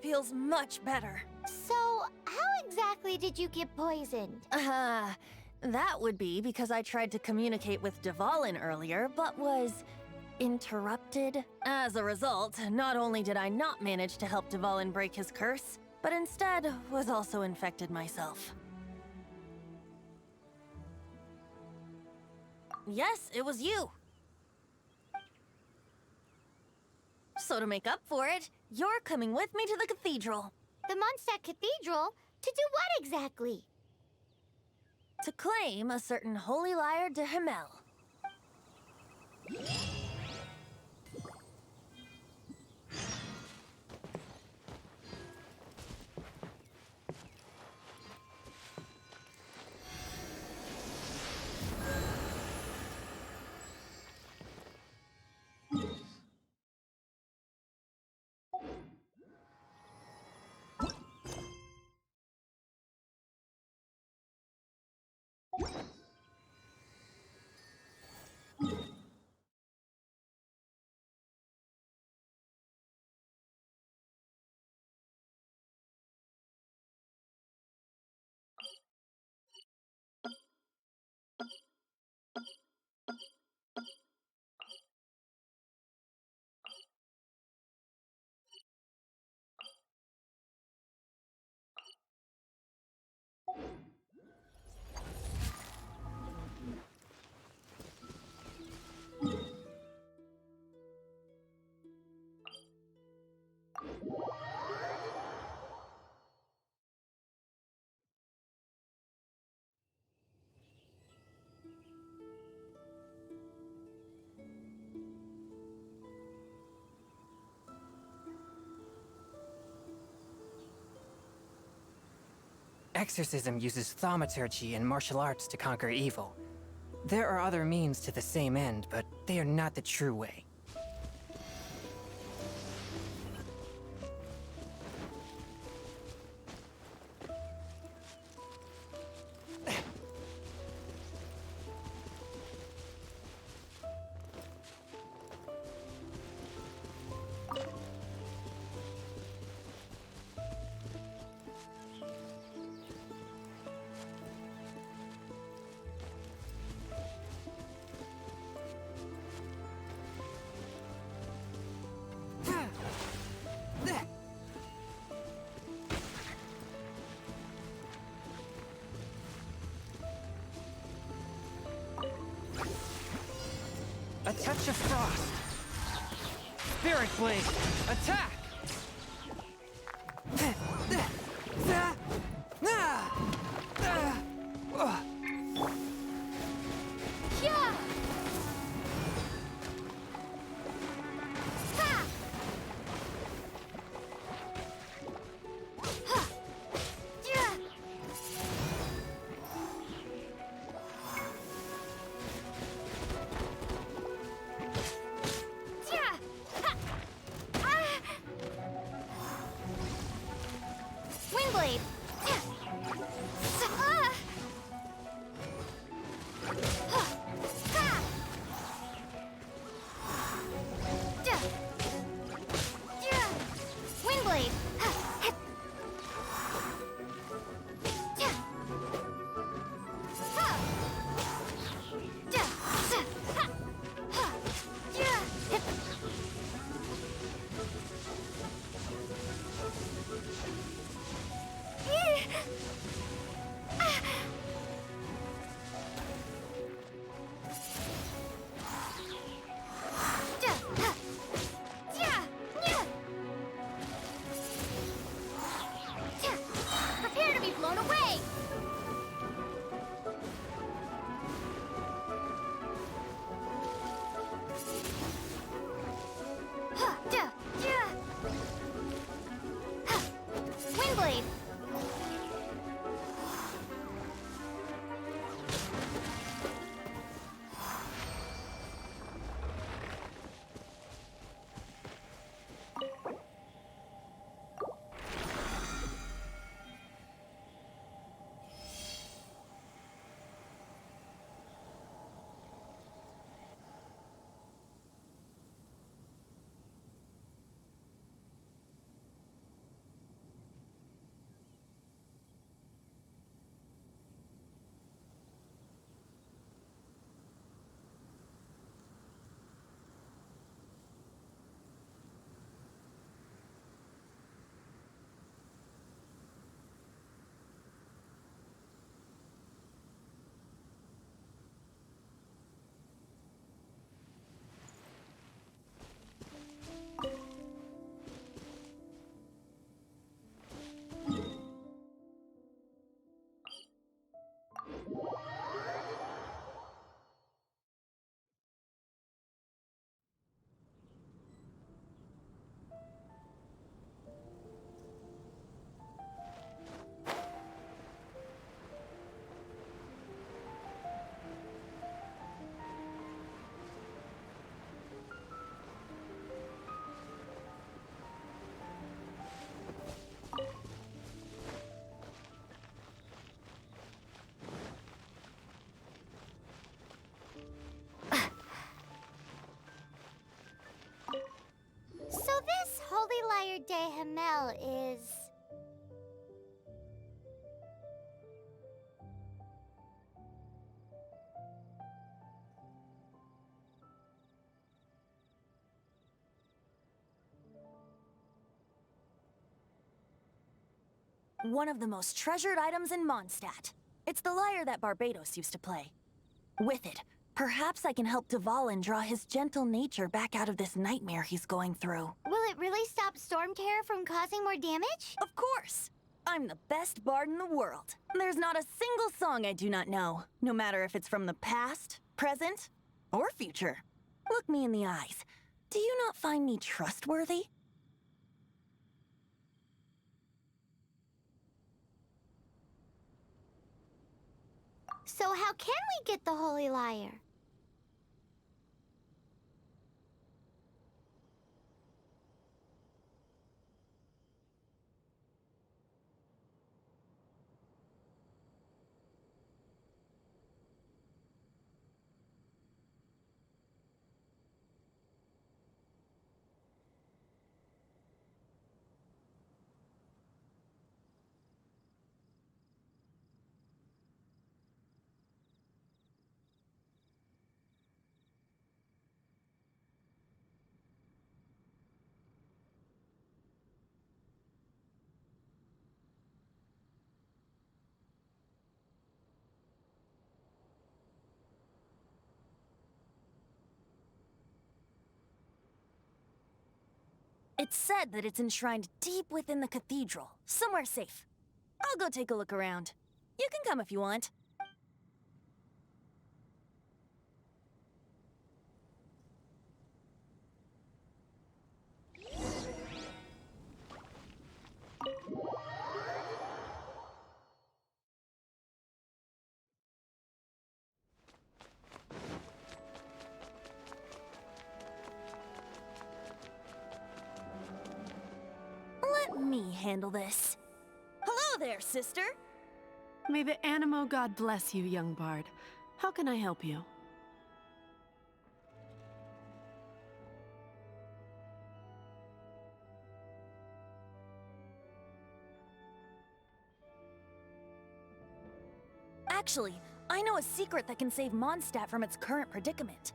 Feels much better. So, how exactly did you get poisoned? That would be because I tried to communicate with Dvalin earlier, but was interrupted. As a result, not only did I not manage to help Dvalin break his curse, but instead was also infected myself. Yes, it was you. So to make up for it, you're coming with me to the cathedral. The Mondstadt Cathedral? To do what exactly? To claim a certain holy lyre de Himmel. Exorcism uses thaumaturgy and martial arts to conquer evil. There are other means to the same end, but they are not the true way. A touch of frost. Spirit Blade, attack! Yeah! Ha! Ha! Yeah! Yeah! Ha! Ah! Windblade! Hamel is... One of the most treasured items in Mondstadt. It's the lyre that Barbados used to play. With it, perhaps I can help Dvalin draw his gentle nature back out of this nightmare he's going through. Will it really stop Storm Terror from causing more damage? Of course! I'm the best bard in the world. There's not a single song I do not know, no matter if it's from the past, present, or future. Look me in the eyes. Do you not find me trustworthy? So how can we get the Holy Lyre? It's said that it's enshrined deep within the cathedral, somewhere safe. I'll go take a look around. You can come if you want. Let me handle this. Hello there, sister! May the Animo God bless you, young bard. How can I help you? Actually, I know a secret that can save Mondstadt from its current predicament.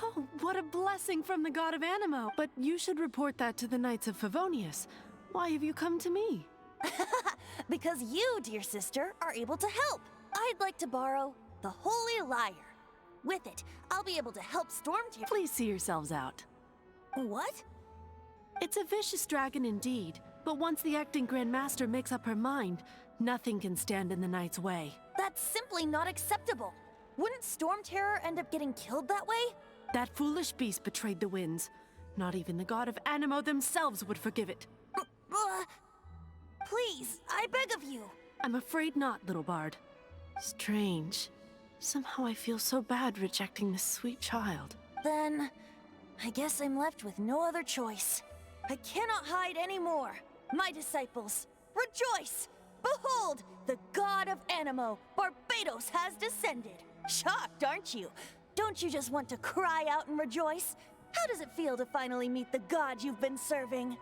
Oh, what a blessing from the god of Animo! But you should report that to the Knights of Favonius. Why have you come to me? Because you, dear sister, are able to help. I'd like to borrow the Holy Lyre. With it, I'll be able to help Stormtear. Please see yourselves out. What? It's a vicious dragon indeed, but once the acting Grand Master makes up her mind, nothing can stand in the Knight's way. That's simply not acceptable. Wouldn't Stormterror end up getting killed that way? That foolish beast betrayed the winds. Not even the god of Animo themselves would forgive it. Please, I beg of you. I'm afraid not, little bard. Strange. Somehow I feel so bad rejecting this sweet child. Then, I guess I'm left with no other choice. I cannot hide anymore. My disciples, rejoice! Behold, the god of Animo, Barbados, has descended. Shocked, aren't you? Don't you just want to cry out and rejoice? How does it feel to finally meet the god you've been serving?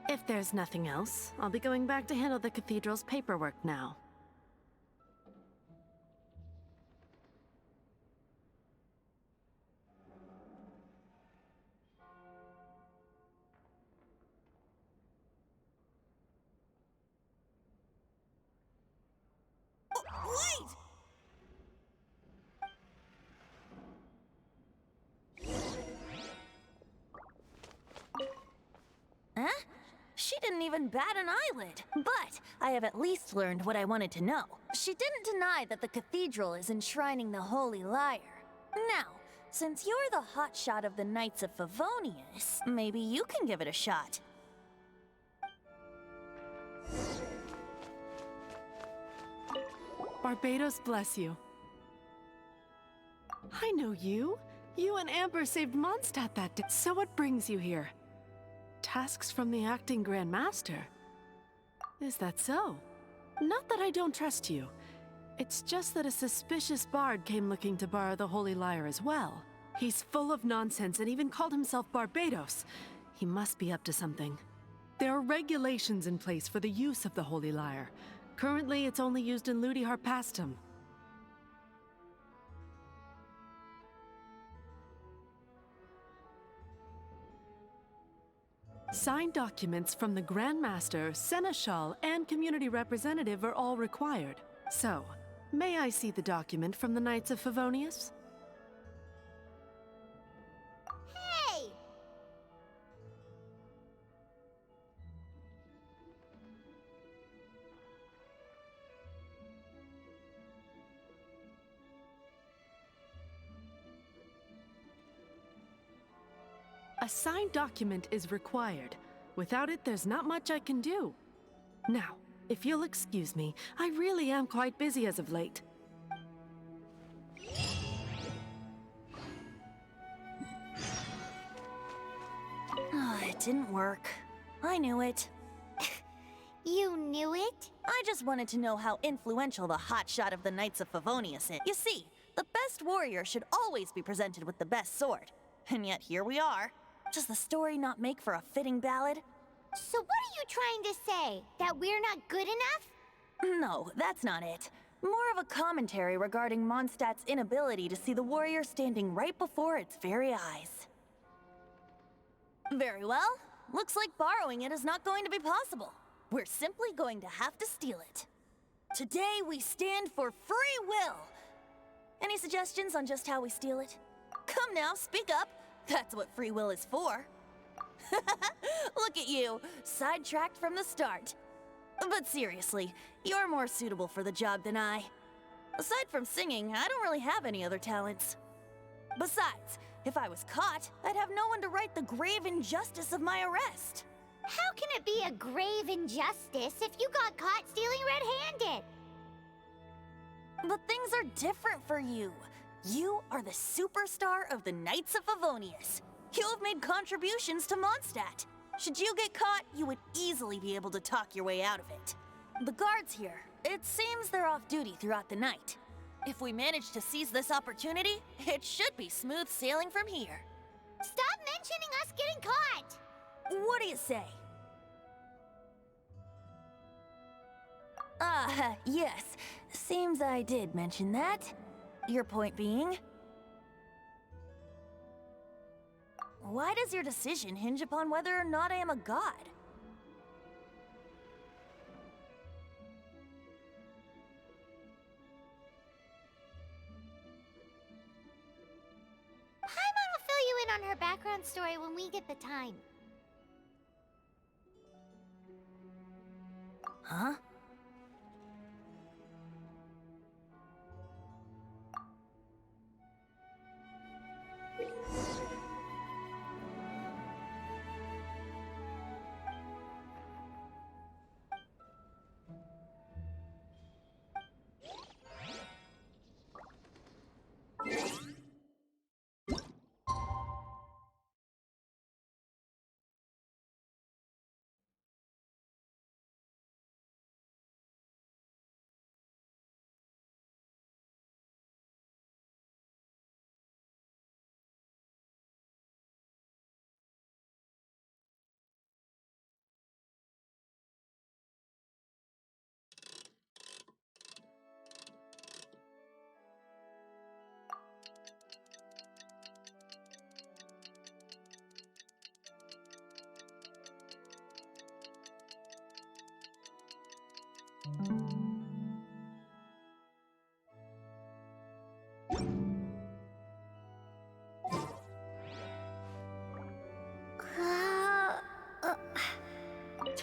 If there's nothing else, I'll be going back to handle the cathedral's paperwork now. Wait! Huh? She didn't even bat an eyelid. But I have at least learned what I wanted to know. She didn't deny that the cathedral is enshrining the Holy Lyre. Now, since you're the hotshot of the Knights of Favonius, maybe you can give it a shot. Barbados bless you. I know you. You and Amber saved Mondstadt that day. So what brings you here? Tasks from the acting Grand Master? Is that so? Not that I don't trust you. It's just that a suspicious bard came looking to borrow the Holy Lyre as well. He's full of nonsense and even called himself Barbados. He must be up to something. There are regulations in place for the use of the Holy Lyre. Currently, it's only used in Ludi Harpastum. Signed documents from the Grand Master, Seneschal, and Community Representative are all required. So, may I see the document from the Knights of Favonius? Hey! A signed document is required. Without it, there's not much I can do. Now, if you'll excuse me, I really am quite busy as of late. It didn't work. I knew it. You knew it? I just wanted to know how influential the hotshot of the Knights of Favonius is. You see, the best warrior should always be presented with the best sword. And yet here we are. Does the story not make for a fitting ballad? So what are you trying to say? That we're not good enough? No, that's not it. More of a commentary regarding Mondstadt's inability to see the warrior standing right before its very eyes. Very well. Looks like borrowing it is not going to be possible. We're simply going to have to steal it. Today we stand for free will. Any suggestions on just how we steal it? Come now, speak up. That's what free will is for. Look at you, sidetracked from the start. But seriously, you're more suitable for the job than I. Aside from singing, I don't really have any other talents. Besides, if I was caught, I'd have no one to right the grave injustice of my arrest. How can it be a grave injustice if you got caught stealing red-handed? But things are different for you. You are the superstar of the Knights of Favonius. You have made contributions to Mondstadt. Should you get caught, you would easily be able to talk your way out of it. The guards here, it seems they're off duty throughout the night. If we manage to seize this opportunity, it should be smooth sailing from here. Stop mentioning us getting caught! What do you say? Yes. Seems I did mention that. Your point being? Why does your decision hinge upon whether or not I am a god? Paimon will fill you in on her background story when we get the time. Huh?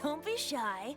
Don't be shy.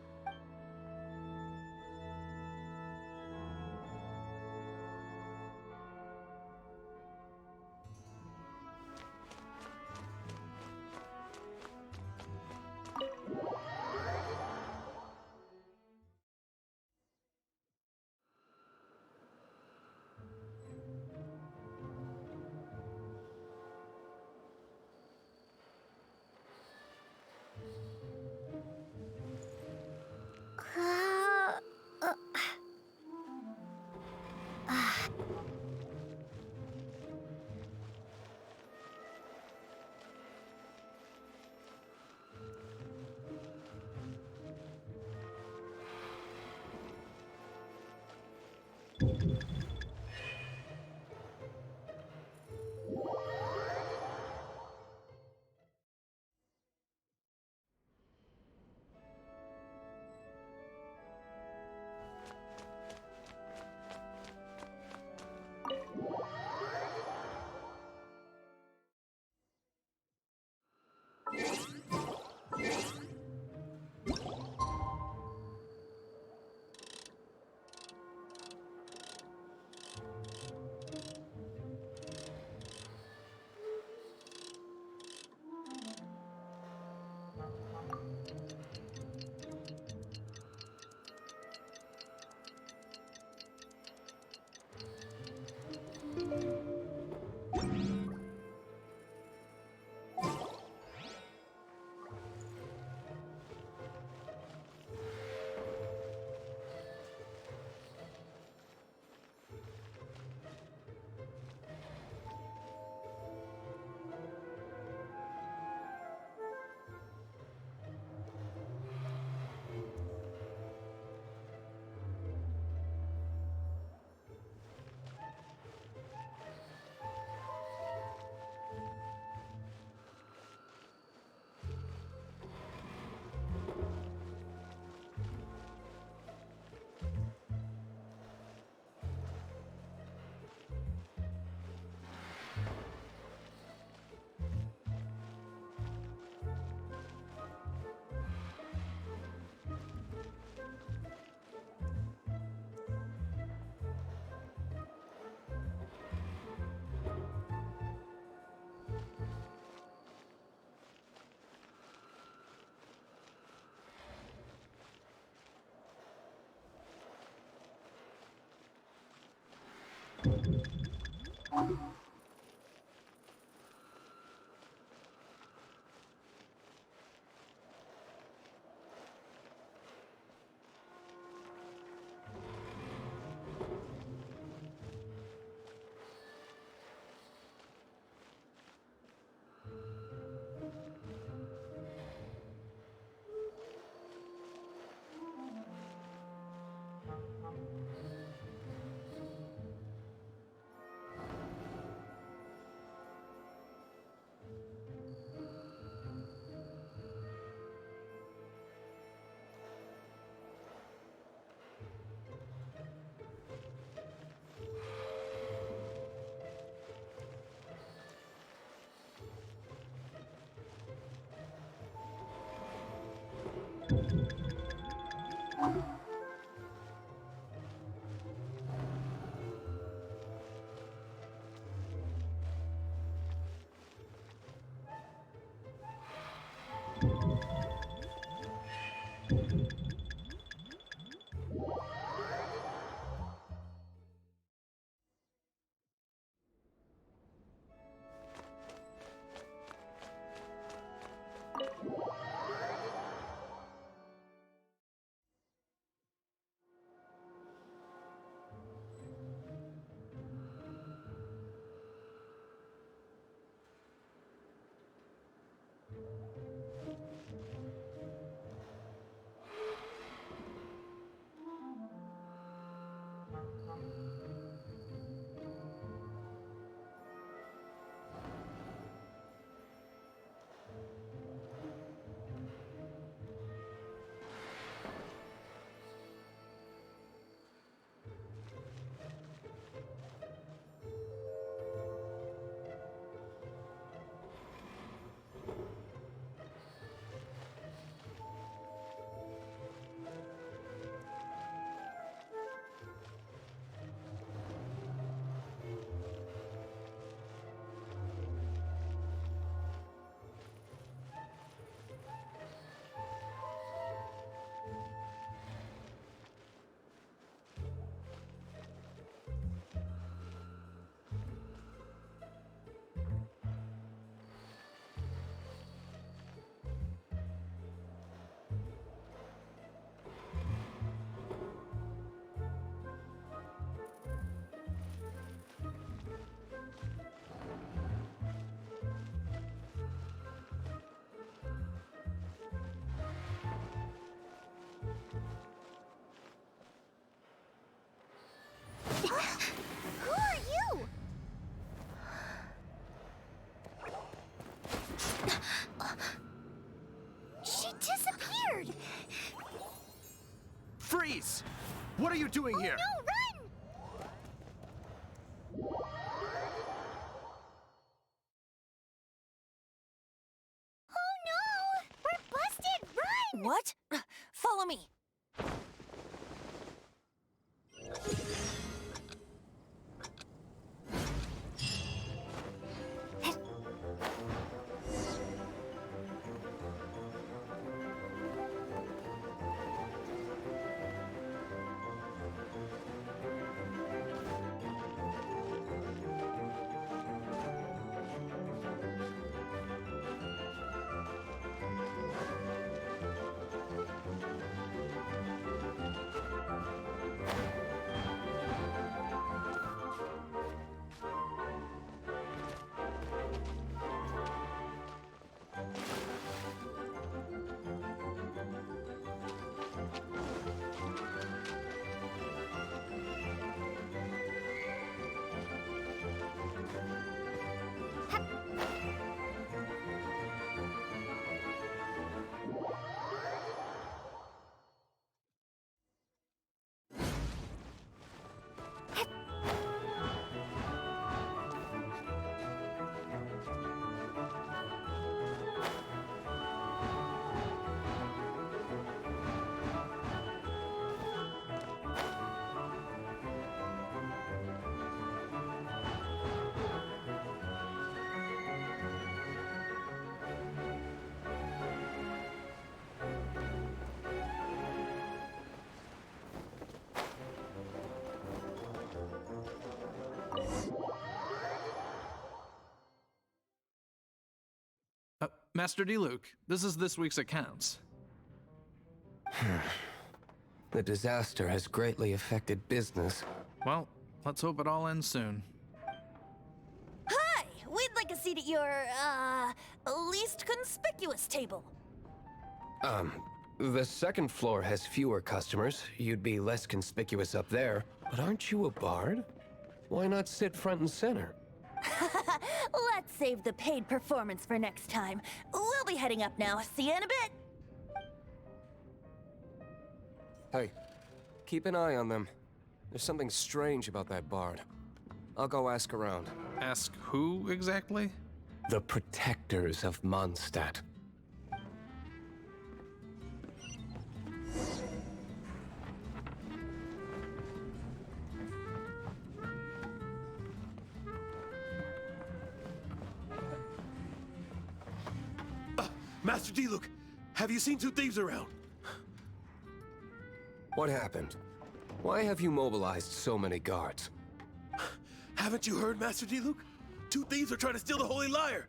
She disappeared! Freeze! What are you doing here? No, run! Oh no! We're busted! Run! What? Follow me. Master D. This is this week's accounts. The disaster has greatly affected business. Well, let's hope it all ends soon. Hi! We'd like a seat at your, least conspicuous table. The second floor has fewer customers. You'd be less conspicuous up there. But aren't you a bard? Why not sit front and center? Let's save the paid performance for next time. We'll be heading up now. See you in a bit. Hey, keep an eye on them. There's something strange about that bard. I'll go ask around. Ask who exactly? The protectors of Mondstadt. Master D-Luke, have you seen two thieves around? What happened? Why have you mobilized so many guards? Haven't you heard, Master D-Luke? Two thieves are trying to steal the Holy Lyre!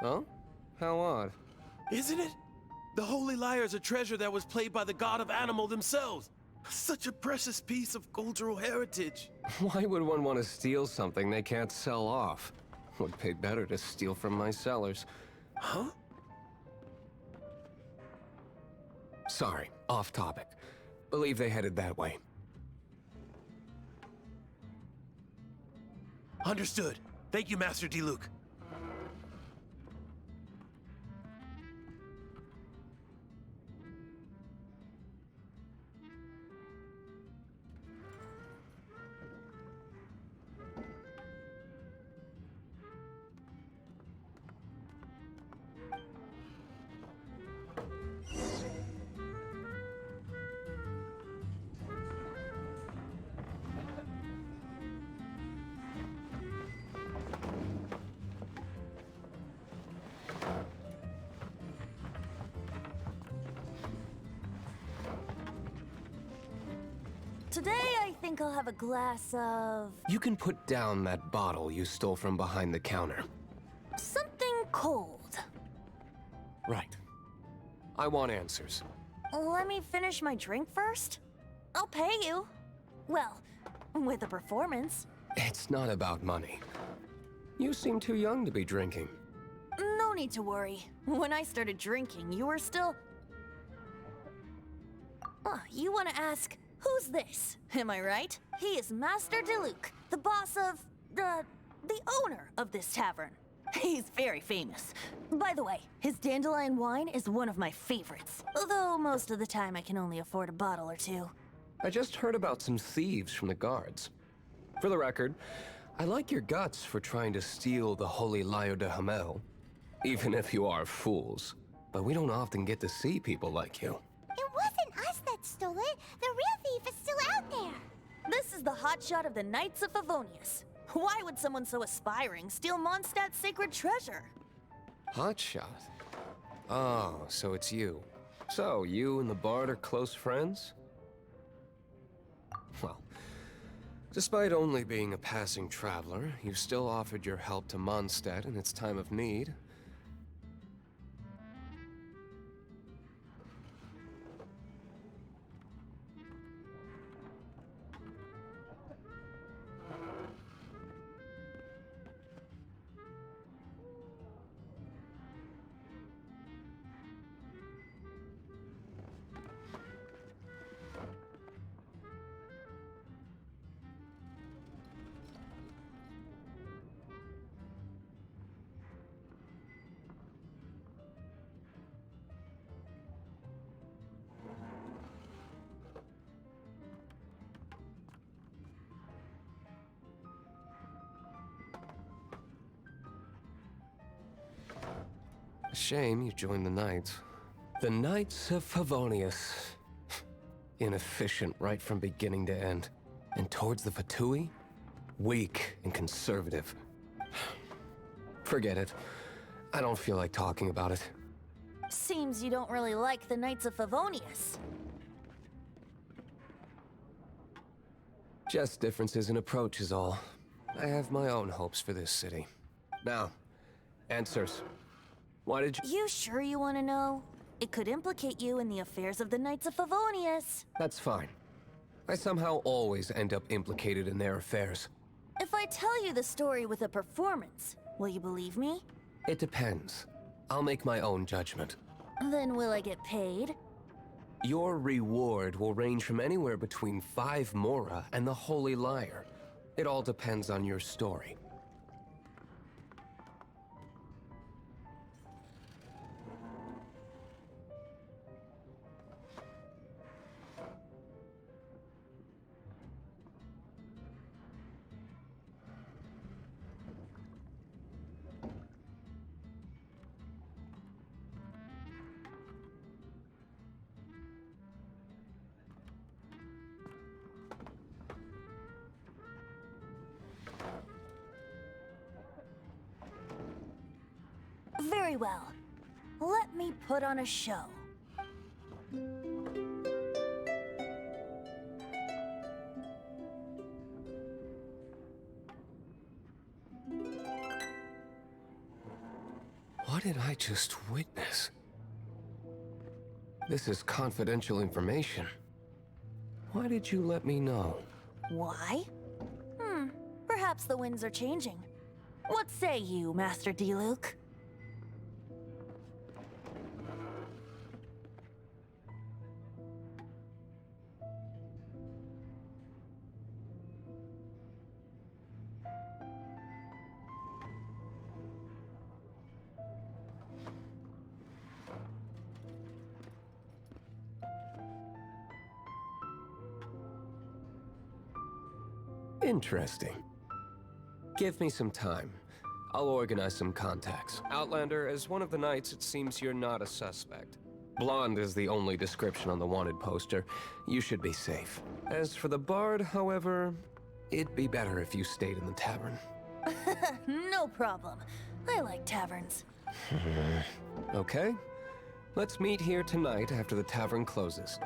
Huh? How odd. Isn't it? The Holy Lyre is a treasure that was played by the god of animal themselves. Such a precious piece of cultural heritage. Why would one want to steal something they can't sell off? Would pay better to steal from my sellers. Huh? Sorry, off topic. Believe they headed that way. Understood. Thank you, Master D-Luke. today I think I'll have a glass of... You can put down that bottle you stole from behind the counter. something cold. Right. I want answers. Let me finish my drink first. I'll pay you. Well, with a performance. It's not about money. You seem too young to be drinking. No need to worry. When I started drinking, you were still... you want to ask, who's this? Am I right? He is Master Diluc, the boss of... the owner of this tavern. He's very famous. By the way, his dandelion wine is one of my favorites. Although most of the time I can only afford a bottle or two. I just heard about some thieves from the guards. For the record, I like your guts for trying to steal the Holy Lyre de Hamel. Even if you are fools. But we don't often get to see people like you. It wasn't us that stole it. The real thief is still out there. This is the hotshot of the Knights of Favonius. Why would someone so aspiring steal Mondstadt's sacred treasure? Hotshot? Oh, so it's you. So, you and the Bard are close friends? Well, despite only being a passing traveler, you still offered your help to Mondstadt in its time of need. Shame you joined the Knights. The Knights of Favonius. Inefficient right from beginning to end. And towards the Fatui? Weak and conservative. Forget it. I don't feel like talking about it. Seems you don't really like the Knights of Favonius. Just differences in approach is all. I have my own hopes for this city. Now, answers. Why did you— You sure you want to know? It could implicate you in the affairs of the Knights of Favonius. That's fine. I somehow always end up implicated in their affairs. If I tell you the story with a performance, will you believe me? It depends. I'll make my own judgment. Then will I get paid? Your reward will range from anywhere between 5 Mora and the Holy Lyre. It all depends on your story. Very well. Let me put on a show. What did I just witness? This is confidential information. Why did you let me know? Why? Perhaps the winds are changing. What say you, Master Diluc? Interesting. Give me some time. I'll organize some contacts. Outlander, as one of the Knights, it seems you're not a suspect. Blonde is the only description on the wanted poster. You should be safe. As for the Bard, however, it'd be better if you stayed in the tavern. No problem. I like taverns. Okay. Let's meet here tonight after the tavern closes.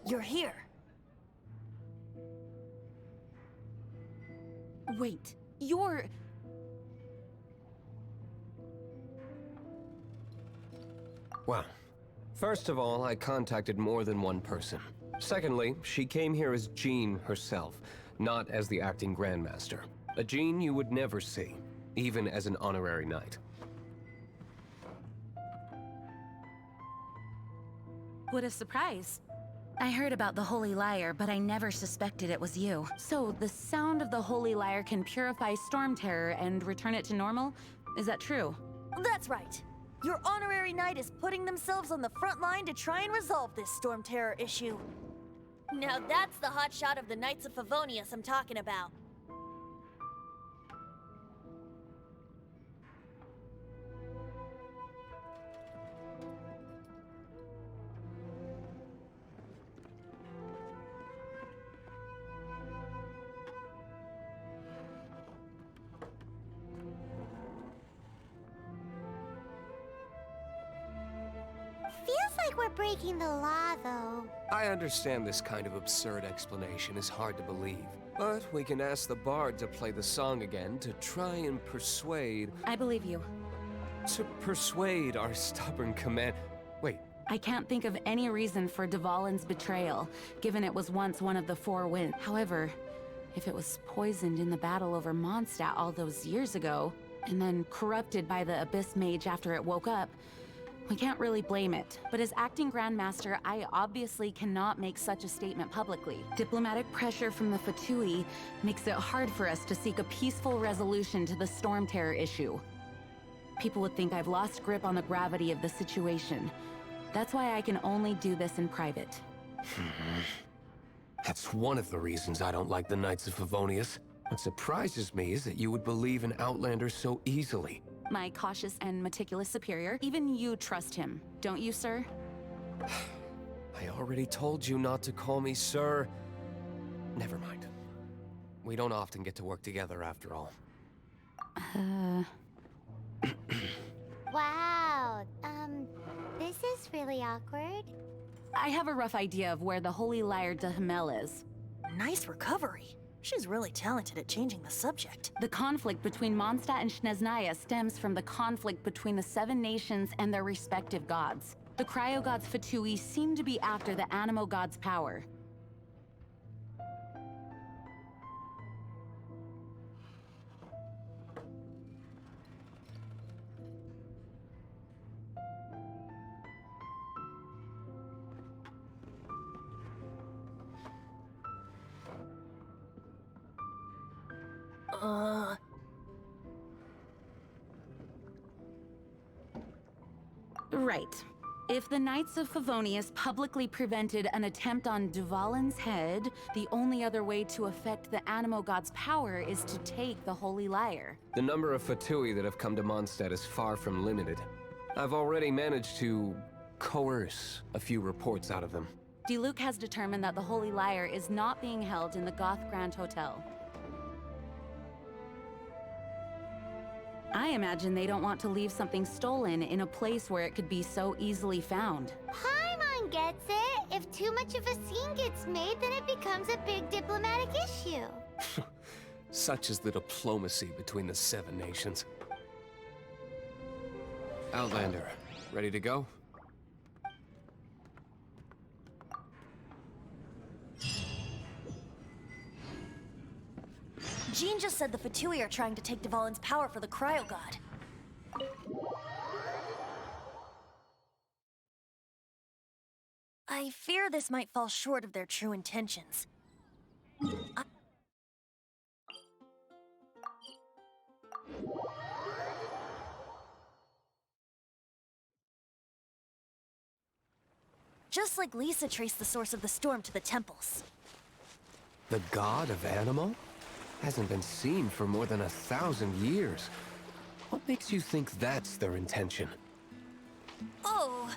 You're here. Wait, you're... Well, first of all, I contacted more than one person. Secondly, she came here as Jean herself, not as the acting Grandmaster. A Jean you would never see, even as an honorary knight. What a surprise. I heard about the Holy Lyre, but I never suspected it was you. So, the sound of the Holy Lyre can purify Storm Terror and return it to normal? Is that true? That's right. Your honorary knight is putting themselves on the front line to try and resolve this Storm Terror issue. Now that's the hotshot of the Knights of Favonius I'm talking about. Feels like we're breaking the law, though. I understand this kind of absurd explanation is hard to believe, but we can ask the bard to play the song again to try and persuade... I believe you. To persuade our stubborn command... Wait. I can't think of any reason for Dvalin's betrayal, given it was once one of the Four Winds. However, if it was poisoned in the battle over Mondstadt all those years ago, and then corrupted by the Abyss Mage after it woke up, we can't really blame it. But as acting Grandmaster, I obviously cannot make such a statement publicly. Diplomatic pressure from the Fatui makes it hard for us to seek a peaceful resolution to the Storm Terror issue. People would think I've lost grip on the gravity of the situation. That's why I can only do this in private. That's one of the reasons I don't like the Knights of Favonius. What surprises me is that you would believe in Outlander so easily. My cautious and meticulous superior, even you trust him, don't you, sir? I already told you not to call me sir. Never mind. We don't often get to work together after all. Wow, this is really awkward. I have a rough idea of where the Holy Lyre de Himmel is. Nice recovery. She's really talented at changing the subject. The conflict between Mondstadt and Snezhnaya stems from the conflict between the Seven Nations and their respective gods. The cryo-gods Fatui seem to be after the Animo god's power. Right. If the Knights of Favonius publicly prevented an attempt on Dvalin's head, the only other way to affect the Animo god's power is to take the Holy Lyre. The number of Fatui that have come to Mondstadt is far from limited. I've already managed to coerce a few reports out of them. Diluc has determined that the Holy Lyre is not being held in the Goth Grand Hotel. I imagine they don't want to leave something stolen in a place where it could be so easily found. Paimon gets it. If too much of a scene gets made, then it becomes a big diplomatic issue. Such is the diplomacy between the Seven Nations. Outlander, ready to go? Jean just said the Fatui are trying to take Dvalin's power for the Cryo God. I fear this might fall short of their true intentions. Just like Lisa traced the source of the storm to the temples. The god of Animo? Hasn't been seen for more than 1,000 years. What makes you think that's their intention? Oh,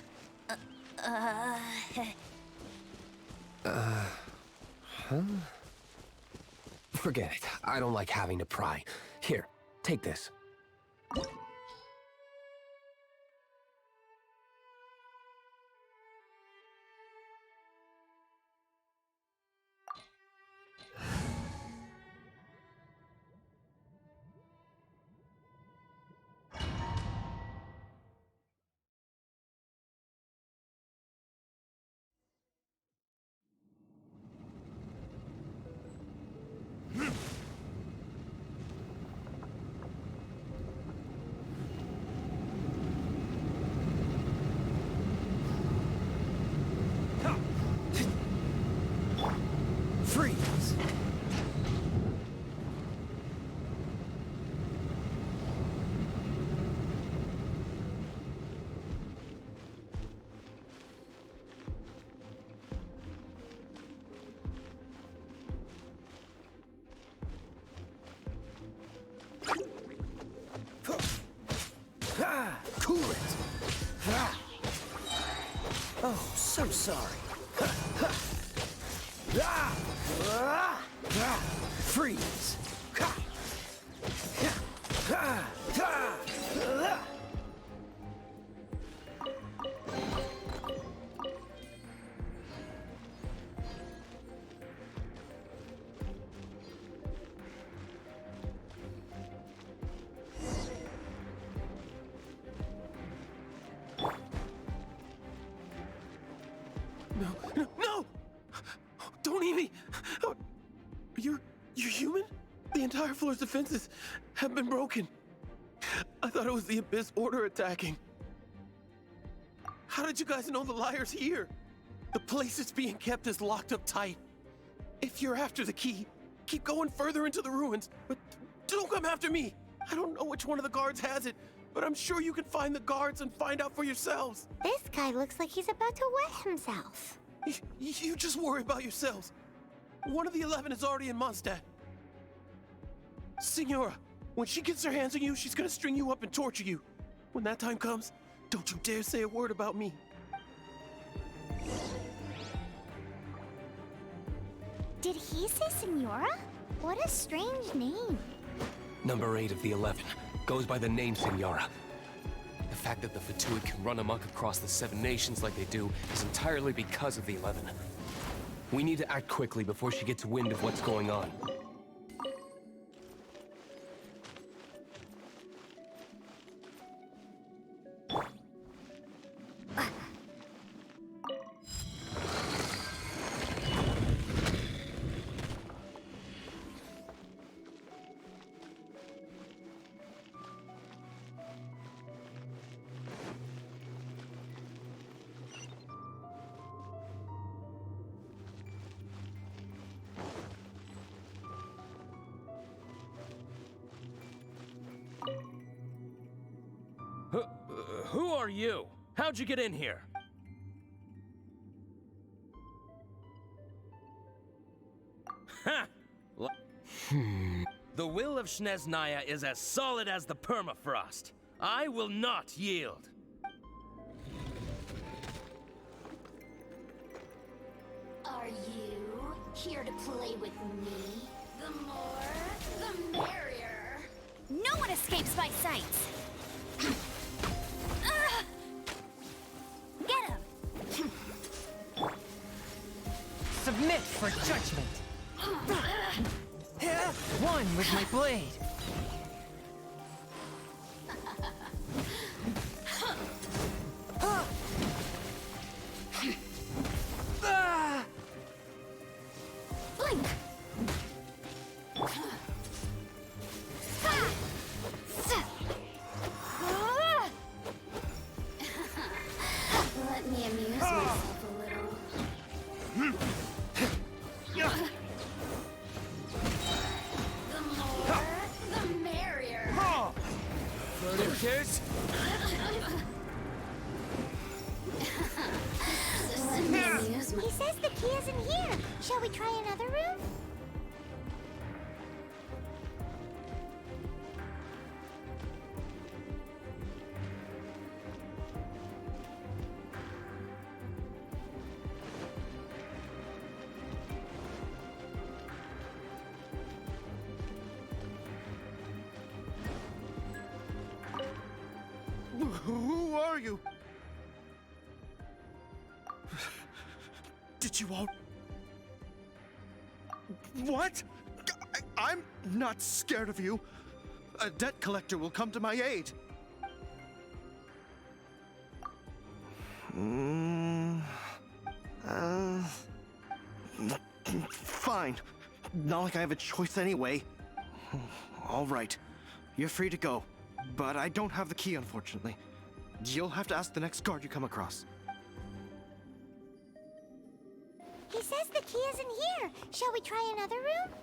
Huh? Forget it. I don't like having to pry. Here, take this. Cool it! Oh, so sorry. Freeze! No! Don't eat me! You're human? The entire floor's defenses have been broken. I thought it was the Abyss Order attacking. How did you guys know the liar's here? The place it's being kept is locked up tight. If you're after the key, keep going further into the ruins, but don't come after me. I don't know which one of the guards has it, but I'm sure you can find the guards and find out for yourselves. This guy looks like he's about to wet himself. You just worry about yourselves. One of the 11 is already in Mondstadt. Signora, when she gets her hands on you, she's gonna string you up and torture you. When that time comes, don't you dare say a word about me. Did he say Senora? What a strange name. Number 8 of the 11 goes by the name Senora. The fact that the Fatui can run amok across the 7 nations like they do is entirely because of the 11. We need to act quickly before she gets wind of what's going on. Who are you? How'd you get in here? Ha! The will of Snezhnaya is as solid as the permafrost. I will not yield. Are you here to play with me? The more, the merrier. No one escapes my sight. Get him! Submit for judgment! One with my blade! Blink! Let me amuse myself a little. The more, the merrier. Further kiss? Let me amuse He says the key isn't here. Shall we try another room? Who are you? Did you all... What? I'm not scared of you. A debt collector will come to my aid. Fine. Not like I have a choice anyway. All right. You're free to go. But I don't have the key, unfortunately. You'll have to ask the next guard you come across. He says the key isn't here. Shall we try another room?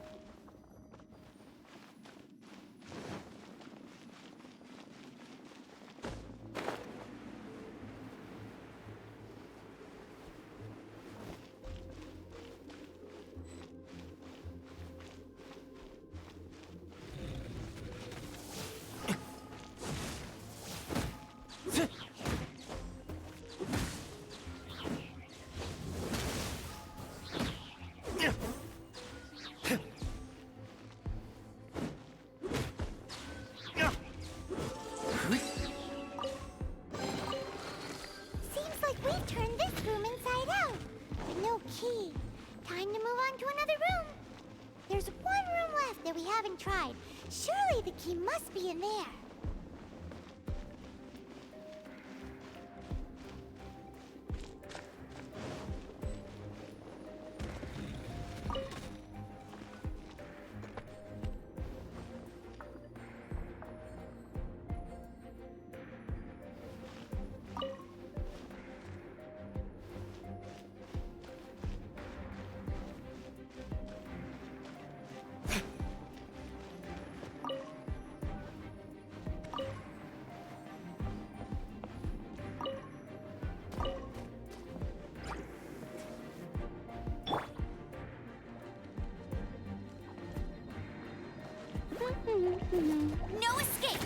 No key. Time to move on to another room. There's one room left that we haven't tried. Surely the key must be in there. No escape!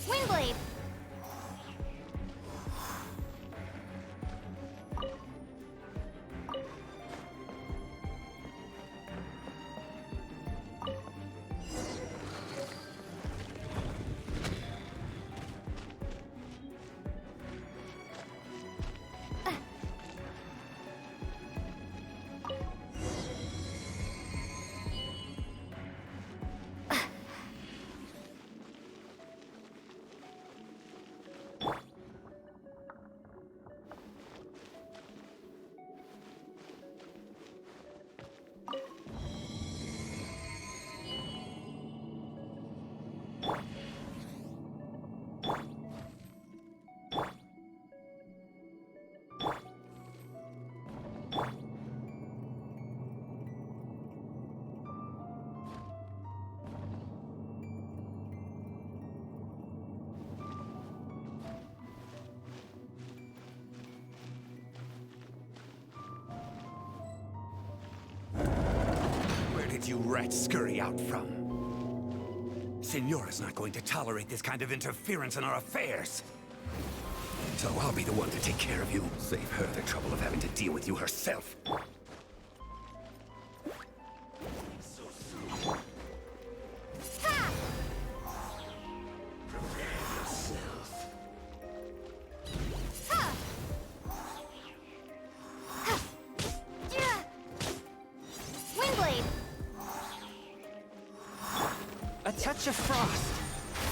Windblade! Where did you rats scurry out from? Senora's not going to tolerate this kind of interference in our affairs. So I'll be the one to take care of you. Save her the trouble of having to deal with you herself. Windblade! A touch of frost.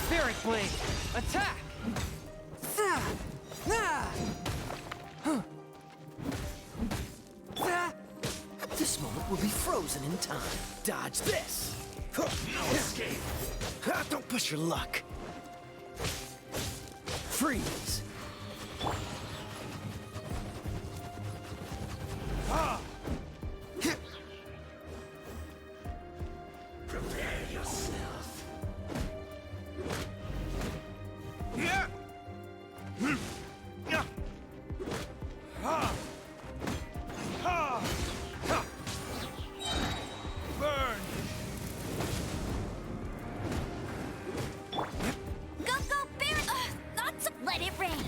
Spirit blade. Attack! This moment will be frozen in time. Dodge this! No escape! Don't push your luck. Freeze! Prepare yourself. Burn! Go, go, Baron! Not to let it rain!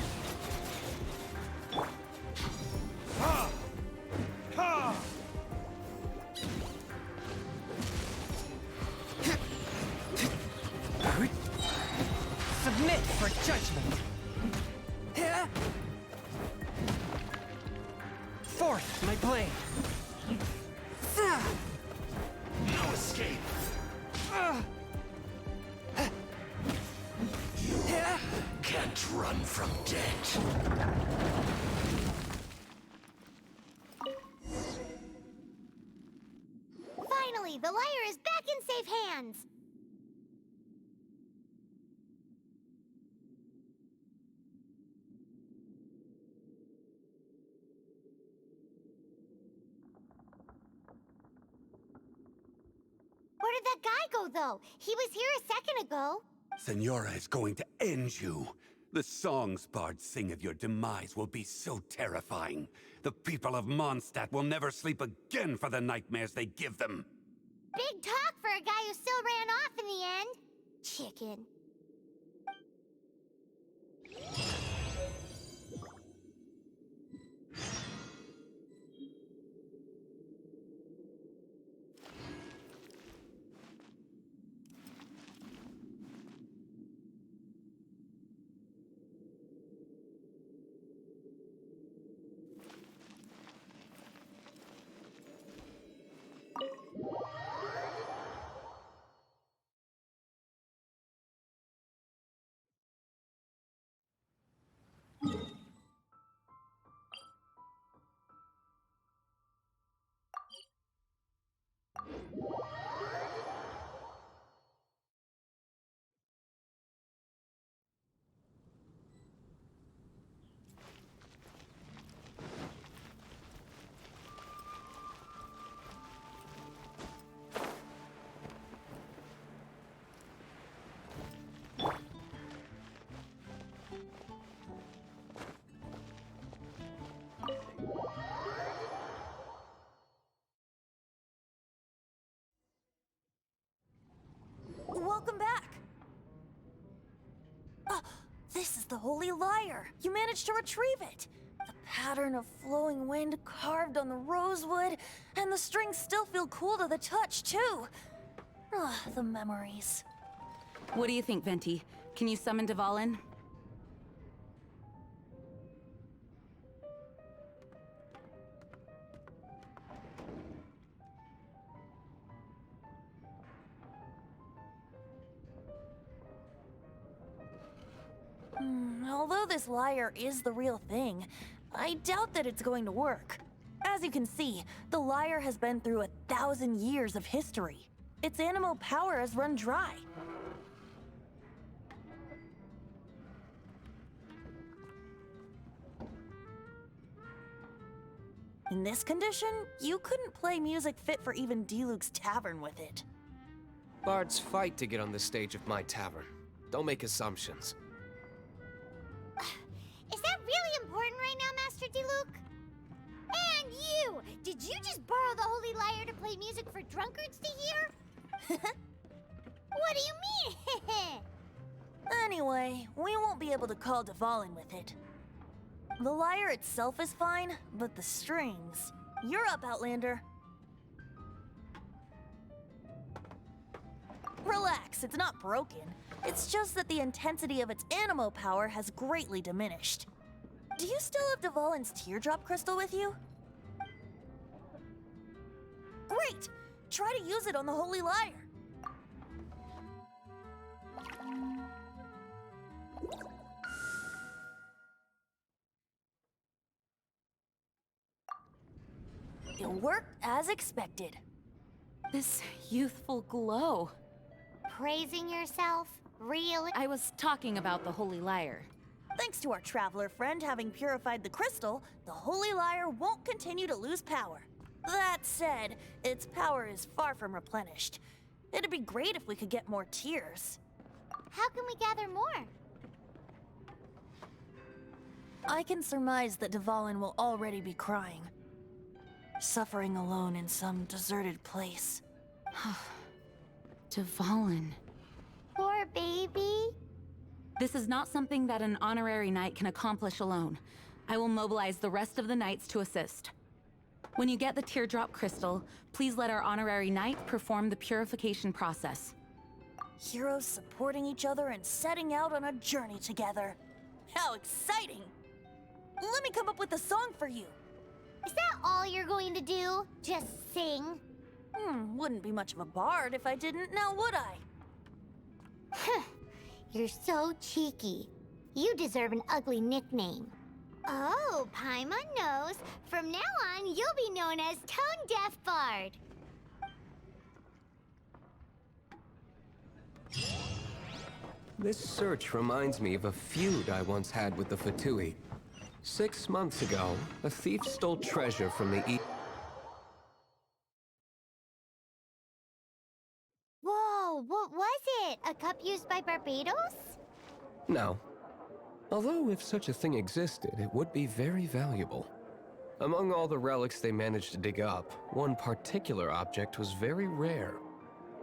Submit for judgment. Forth my blade. No escape. Can't run from death. Finally, the lyre is back in safe hands. Where did that guy go, though? He was here a second ago. Senora is going to end you. The songs bards sing of your demise will be so terrifying. The people of Mondstadt will never sleep again for the nightmares they give them. Big talk for a guy who still ran off in the end. Chicken. This is the Holy Lyre. You managed to retrieve it. The pattern of flowing wind carved on the rosewood, and the strings still feel cool to the touch, too. Ah, the memories. What do you think, Venti? Can you summon Dvalin? Although this lyre is the real thing, I doubt that it's going to work. As you can see, the lyre has been through 1,000 years of history. Its animal power has run dry. In this condition, you couldn't play music fit for even Diluc's tavern with it. Bards fight to get on the stage of my tavern. Don't make assumptions. Is that really important right now, Master Diluc? And you! Did you just borrow the Holy Lyre to play music for drunkards to hear? What do you mean? Anyway, we won't be able to call Dvalin with it. The lyre itself is fine, but the strings... You're up, Outlander. Relax, it's not broken. It's just that the intensity of its animo power has greatly diminished. Do you still have Dvalin's teardrop crystal with you? Great! Try to use it on the Holy Lyre. It worked as expected. This youthful glow. Praising yourself? Really? I was talking about the Holy Lyre. Thanks to our traveler friend having purified the crystal, the Holy Lyre won't continue to lose power. That said, its power is far from replenished. It'd be great if we could get more tears. How can we gather more? I can surmise that Dvalin will already be crying. Suffering alone in some deserted place. Dvalin. Poor baby. This is not something that an honorary knight can accomplish alone. I will mobilize the rest of the knights to assist. When you get the teardrop crystal, please let our honorary knight perform the purification process. Heroes supporting each other and setting out on a journey together. How exciting! Let me come up with a song for you. Is that all you're going to do? Just sing? Wouldn't be much of a bard if I didn't, now would I? You're so cheeky. You deserve an ugly nickname. Oh, Paimon knows. From now on, you'll be known as Tone Deaf Bard. This search reminds me of a feud I once had with the Fatui. 6 months ago, a thief stole treasure from the Whoa, what was it? A cup used by Barbados? No. Although if such a thing existed, it would be very valuable. Among all the relics they managed to dig up, one particular object was very rare.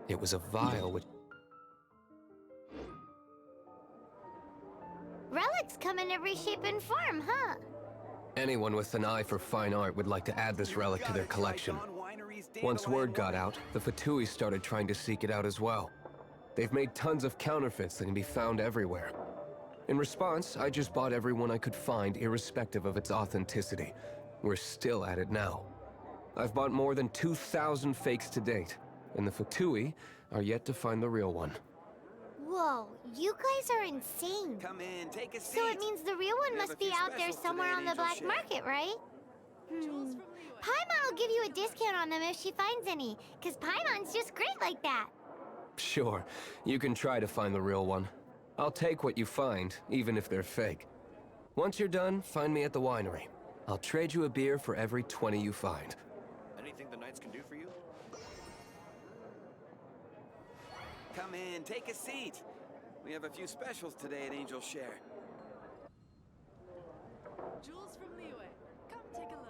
It was a vial which... Relics come in every shape and form, huh? Anyone with an eye for fine art would like to add this relic to their collection. Once word got out, the Fatui started trying to seek it out as well. They've made tons of counterfeits that can be found everywhere. In response, I just bought everyone I could find, irrespective of its authenticity. We're still at it now. I've bought more than 2,000 fakes to date, and the Fatui are yet to find the real one. Whoa, you guys are insane. Come in, take a seat. So it means the real one must be out there somewhere on the black market, right? Paimon will give you a discount on them if she finds any, because Paimon's just great like that. Sure, you can try to find the real one. I'll take what you find, even if they're fake. Once you're done, find me at the winery. I'll trade you a beer for every 20 you find. Anything the knights can do for you? Come in, take a seat. We have a few specials today at Angel Share. Jules from Liyue, come take a look.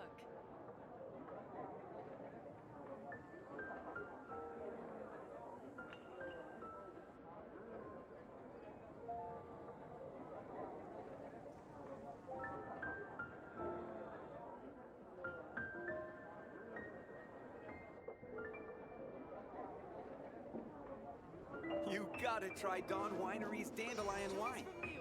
gotta try Dawn Winery's Dandelion Wine.